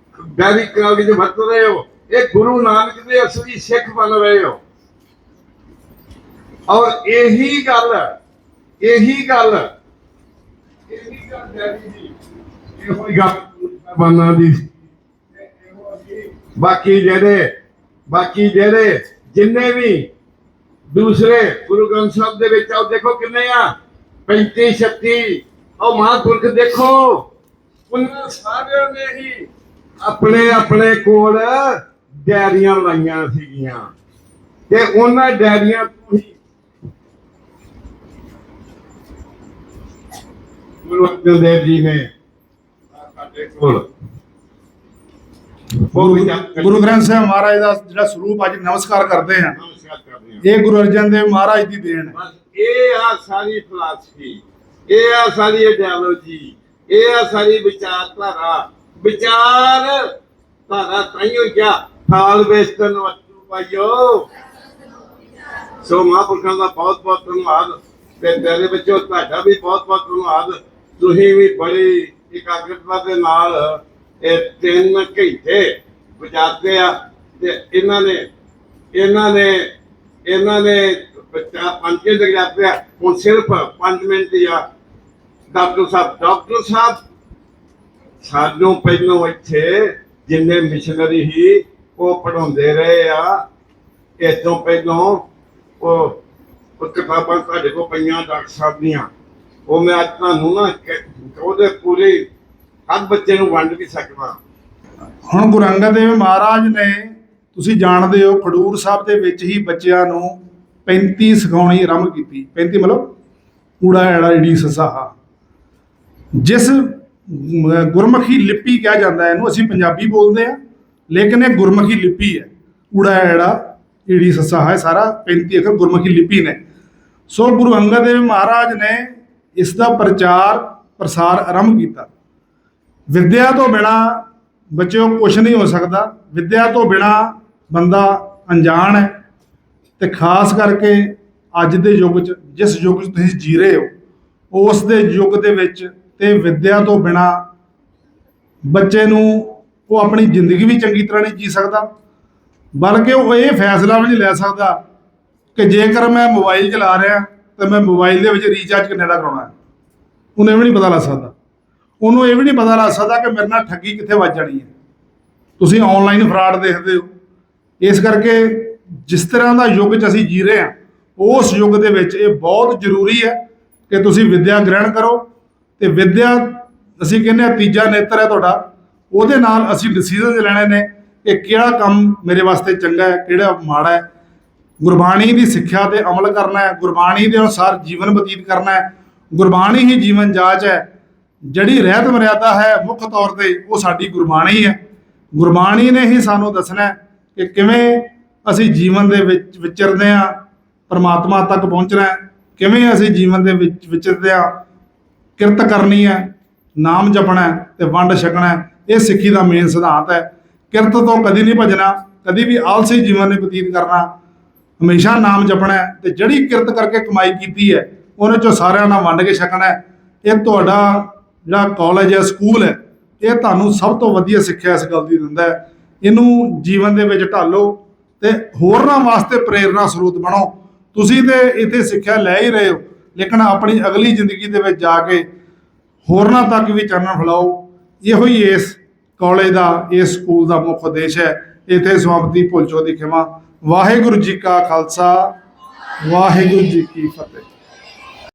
ਡਾਇਰੀ ਕਾਗਜ਼ ਵਰਤ ਰਹੇ ਹੋ, ਇਹ ਗੁਰੂ ਨਾਨਕ ਦੇ ਅਸਲੀ ਸਿੱਖ ਬਣ ਰਹੇ ਹੋ। ਔਰ ਇਹੀ ਗੱਲ ਡਾਇਰੀ ਦੀ, ਇਹੋ ਹੀ ਗੱਲ ਬਾਨਾ ਦੀ। ਬਾਕੀ ਜਿਹੜੇ ਜਿੰਨੇ ਵੀ ਦੂਸਰੇ ਗੁਰੂ ਗ੍ਰੰਥ ਸਾਹਿਬ ਦੇ ਵਿੱਚ ਆਓ, ਦੇਖੋ ਕਿੰਨੇ ਆ, 35-36। ਉਹ ਮਹਾਂਪੁਰਖ ਦੇਖੋ, ਉਹਨਾਂ ਸਾਰਿਆਂ ਨੇ ਹੀ ਆਪਣੇ ਆਪਣੇ ਕੋਲ ਡਾਇਰੀਆਂ ਲਾਈਆਂ ਸੀਗੀਆਂ, ਤੇ ਉਹਨਾਂ ਡਾਇਰੀਆਂ ਤੋਂ ਹੀ ਗੁਰੂ ਅਰਜਨ ਦੇਵ ਜੀ ਨੇ ਸਾਡੇ ਕੋਲ ਗੁਰੂ ਗ੍ਰੰਥ ਸਾਹਿਬ ਮਹਾਰਾਜ ਦਾ ਜਿਹੜਾ ਸਰੂਪ ਅੱਜ ਨਮਸਕਾਰ ਕਰਦੇ ਹਾਂ, ਇਹ ਗੁਰੂ ਅਰਜਨ ਦੇਵ ਮਹਾਰਾਜ ਦੀ ਦੇਣ ਹੈ। ਇਹ ਆ ਸਾਰੀ ਫਿਲਾਸਫੀ, ਇਹ ਆ ਸਾਰੀ ਆਈਡੀਓਲੋਜੀ, ਇਹ ਆ ਸਾਰੀ ਵਿਚਾਰਧਾਰਾ ਤਾਈਓ ਕਿਆ ਥਾਲ ਵੇਚਣ ਵਸਤੂ ਪਾਈਓ। ਸੋ ਮਹਾਂਪੁਰਖਾਂ ਦਾ ਬਹੁਤ ਬਹੁਤ ਧੰਨਵਾਦ, ਤੇ ਪਿਆਰੇ ਬੱਚਿਓ ਤੁਹਾਡਾ ਵੀ ਬਹੁਤ ਬਹੁਤ ਧੰਨਵਾਦ। ਤੁਸੀਂ ਵੀ ਬੜੀ ਇਕਾਗਰਤਾ ਦੇ ਨਾਲ ਇਹ 3 ਘੰਟੇ ਗੁਜ਼ਾਰਦੇ ਆ, ਤੇ ਇਹਨਾਂ ਨੇ 5 ਘੰਟੇ ਗੁਜ਼ਾਰਦੇ ਆ, ਹੁਣ ਸਿਰਫ 5 ਮਿੰਟ ਆ। ਡਾਕਟਰ ਸਾਹਿਬ ਸਾਨੂੰ ਪਹਿਲੋਂ ਇੱਥੇ ਜਿੰਨੇ ਮਿਸ਼ਨਰੀ ਹੀ ਉਹ ਪੜ੍ਹਾਉਂਦੇ ਰਹੇ ਆ, ਇਸ ਤੋਂ ਪਹਿਲੋਂ ਉਹ ਕਿਤਾਬਾਂ ਸਾਡੇ ਕੋਲ ਪਈਆਂ ਡਾਕਟਰ ਸਾਹਿਬ ਦੀਆਂ, ਉਹ ਮੈਂ ਅੱਜ ਤੁਹਾਨੂੰ ਨਾ ਉਹਦੇ ਪੂਰੇ ਹਰ ਬੱਚੇ ਨੂੰ ਵੰਡ ਵੀ ਸਕਦਾ। ਹੁਣ ਗੁਰੂ ਅੰਗਦ ਦੇਵ ਮਹਾਰਾਜ ਨੇ, ਤੁਸੀਂ ਜਾਣਦੇ ਹੋ, ਖਡੂਰ ਸਾਹਿਬ ਦੇ ਵਿੱਚ ਹੀ ਬੱਚਿਆਂ ਨੂੰ 35 ਸਿਖਾਉਣੀ ਆਰੰਭ ਕੀਤੀ। 35 ਮਤਲਬ ਊੜਾ ਐੜਾ ਈੜੀ ਸੱਸਾ ਹਾ। ਜਿਸ ਗੁਰਮੁਖੀ ਲਿਪੀ ਕਿਹਾ ਜਾਂਦਾ ਹੈ ਇਹਨੂੰ, ਅਸੀਂ ਪੰਜਾਬੀ ਬੋਲਦੇ ਆ ਲੇਕਿਨ ਇਹ ਗੁਰਮੁਖੀ ਲਿਪੀ ਹੈ। ਊੜਾ ਐੜਾ ਈੜੀ ਸੱਸਾ ਹੈ ਸਾਰਾ 35 ਅੱਖਰ ਗੁਰਮੁਖੀ ਲਿਪੀ ਨੇ। ਸੋ ਗੁਰੂ ਅੰਗਦ ਦੇਵ ਮਹਾਰਾਜ ਨੇ ਇਸ ਦਾ ਪ੍ਰਚਾਰ ਪ੍ਰਸਾਰ ਆਰੰਭ ਕੀਤਾ। ਵਿਦਿਆ ਤੋਂ ਬਿਨਾ ਬੱਚਿਓ ਕੁਛ ਨਹੀਂ ਹੋ ਸਕਦਾ। ਵਿਦਿਆ ਤੋਂ ਬਿਨਾ ਬੰਦਾ ਅਣਜਾਣ ਹੈ। ਤੇ ਖਾਸ ਕਰਕੇ ਅੱਜ ਦੇ ਯੁੱਗ 'ਚ, ਜਿਸ ਯੁੱਗ 'ਚ ਤੁਸੀਂ ਜੀ ਰਹੇ ਹੋ, ਉਸ ਦੇ ਯੁੱਗ ਦੇ ਵਿੱਚ ਤੇ ਵਿਦਿਆ ਤੋਂ ਬਿਨਾ ਬੱਚੇ ਨੂੰ ਉਹ ਆਪਣੀ ਜ਼ਿੰਦਗੀ ਵੀ ਚੰਗੀ ਤਰ੍ਹਾਂ ਨਹੀਂ ਜੀ ਸਕਦਾ, ਬਲਕਿ ਉਹ ਇਹ ਫੈਸਲਾ ਵੀ ਨਹੀਂ ਲੈ ਸਕਦਾ ਕਿ ਜੇਕਰ ਮੈਂ ਮੋਬਾਈਲ ਚਲਾ ਰਿਹਾ ਤਾਂ ਮੈਂ ਮੋਬਾਈਲ ਦੇ ਵਿੱਚ ਰੀਚਾਰਜ ਕਿੰਨੇ ਦਾ ਕਰਾਉਣਾ ਹੈ। ਉਹਨੂੰ ਇਹ ਵੀ ਨਹੀਂ ਪਤਾ ਲੱਗ ਸਕਦਾ। ਉਹਨੂੰ ਇਹ ਵੀ ਨਹੀਂ ਪਤਾ ਲੱਗ ਸਕਦਾ ਕਿ ਮੇਰੇ ਨਾਲ ਠੱਗੀ ਕਿੱਥੇ ਵੱਜ ਜਾਣੀ ਹੈ। ਤੁਸੀਂ ਆਨਲਾਈਨ ਫਰਾਡ ਦੇਖਦੇ ਹੋ। ਇਸ ਕਰਕੇ ਜਿਸ ਤਰ੍ਹਾਂ ਦਾ ਯੁੱਗ 'ਚ ਅਸੀਂ ਜੀ ਰਹੇ ਹਾਂ, ਉਸ ਯੁੱਗ ਦੇ ਵਿੱਚ ਇਹ ਬਹੁਤ ਜ਼ਰੂਰੀ ਹੈ ਕਿ ਤੁਸੀਂ ਵਿੱਦਿਆ ਗ੍ਰਹਿਣ ਕਰੋ। ਤੇ ਵਿੱਦਿਆ ਅਸੀਂ ਕਹਿੰਦੇ ਹਾਂ ਤੀਜਾ ਨੇਤਰ ਹੈ ਤੁਹਾਡਾ। ਉਹਦੇ ਨਾਲ ਅਸੀਂ ਡਿਸੀਜ਼ਨ ਲੈਣੇ ਨੇ ਕਿ ਕਿਹੜਾ ਕੰਮ ਮੇਰੇ ਵਾਸਤੇ ਚੰਗਾ ਹੈ, ਕਿਹੜਾ ਮਾੜਾ ਹੈ। ਗੁਰਬਾਣੀ ਦੀ ਸਿੱਖਿਆ ਤੇ ਅਮਲ ਕਰਨਾ ਹੈ, ਗੁਰਬਾਣੀ ਦੇ ਅਨੁਸਾਰ ਜੀਵਨ ਬਤੀਤ ਕਰਨਾ ਹੈ। ਗੁਰਬਾਣੀ ਹੀ ਜੀਵਨ ਜਾਚ ਹੈ। ਜਿਹੜੀ ਰਹਿਤ ਮਰਿਆਦਾ ਹੈ ਮੁੱਖ ਤੌਰ ਤੇ ਉਹ ਸਾਡੀ ਗੁਰਬਾਣੀ ਹੈ। ਗੁਰਬਾਣੀ ਨੇ ਹੀ ਸਾਨੂੰ ਦੱਸਣਾ ਹੈ ਕਿ ਕਿਵੇਂ ਅਸੀਂ ਜੀਵਨ ਦੇ ਵਿੱਚ ਵਿਚਰਦੇ ਹਾਂ, ਪਰਮਾਤਮਾ ਤੱਕ ਪਹੁੰਚਣਾ ਹੈ, ਕਿਵੇਂ ਅਸੀਂ ਜੀਵਨ ਦੇ ਵਿੱਚ ਵਿਚਰਦੇ ਹਾਂ, ਕਿਰਤ ਕਰਨੀ ਹੈ, ਨਾਮ ਜਪਣਾ ਹੈ ਤੇ ਵੰਡ ਛਕਣਾ ਹੈ। ਇਹ ਸਿੱਖੀ ਦਾ ਮੇਨ ਸਿਧਾਂਤ ਹੈ। ਕਿਰਤ ਤੋਂ ਕਦੀ ਨਹੀਂ ਭੱਜਣਾ, ਕਦੀ ਵੀ ਆਲਸੀ ਜੀਵਨ ਨਹੀਂ ਬਤੀਤ ਕਰਨਾ, ਹਮੇਸ਼ਾ ਨਾਮ ਜਪਣਾ ਹੈ ਤੇ ਜਿਹੜੀ ਕਿਰਤ ਕਰਕੇ ਕਮਾਈ ਕੀਤੀ ਹੈ ਉਹਨੇ ਚੋਂ ਸਾਰਿਆਂ ਨਾਲ ਵੰਡ ਕੇ ਛਕਣਾ ਹੈ। ਇਹ ਤੁਹਾਡਾ ਜਿਹੜਾ ਕਾਲਜ ਹੈ, ਸਕੂਲ ਹੈ, ਇਹ ਤੁਹਾਨੂੰ ਸਭ ਤੋਂ ਵਧੀਆ ਸਿੱਖਿਆ ਇਸ ਗੱਲ ਦੀ ਦਿੰਦਾ ਹੈ। ਇਹਨੂੰ ਜੀਵਨ ਦੇ ਵਿੱਚ ਢਾਲੋ ਤੇ ਹੋਰਨਾਂ ਵਾਸਤੇ ਪ੍ਰੇਰਨਾ ਸਰੋਤ ਬਣੋ। ਤੁਸੀਂ ਤੇ ਇੱਥੇ ਸਿੱਖਿਆ ਲੈ ਹੀ ਰਹੇ ਹੋ, ਲੇਕਿਨ ਆਪਣੀ ਅਗਲੀ ਜ਼ਿੰਦਗੀ ਦੇ ਵਿੱਚ ਜਾ ਕੇ ਹੋਰਨਾਂ ਤੱਕ ਵੀ ਚਾਨਣ ਫੈਲਾਓ। ਇਹੋ ਹੀ ਇਸ ਕਾਲਜ ਦਾ, ਇਸ ਸਕੂਲ ਦਾ ਮੁੱਖ ਉਦੇਸ਼ ਹੈ। ਇੱਥੇ ਸਮਾਪਤੀ ਭੁੱਲ ਚੁੱਕ ਦੀ ਖਿਮਾ। ਵਾਹਿਗੁਰੂ ਜੀ ਕਾ ਖਾਲਸਾ, ਵਾਹਿਗੁਰੂ ਜੀ ਕੀ ਫਤਿਹ।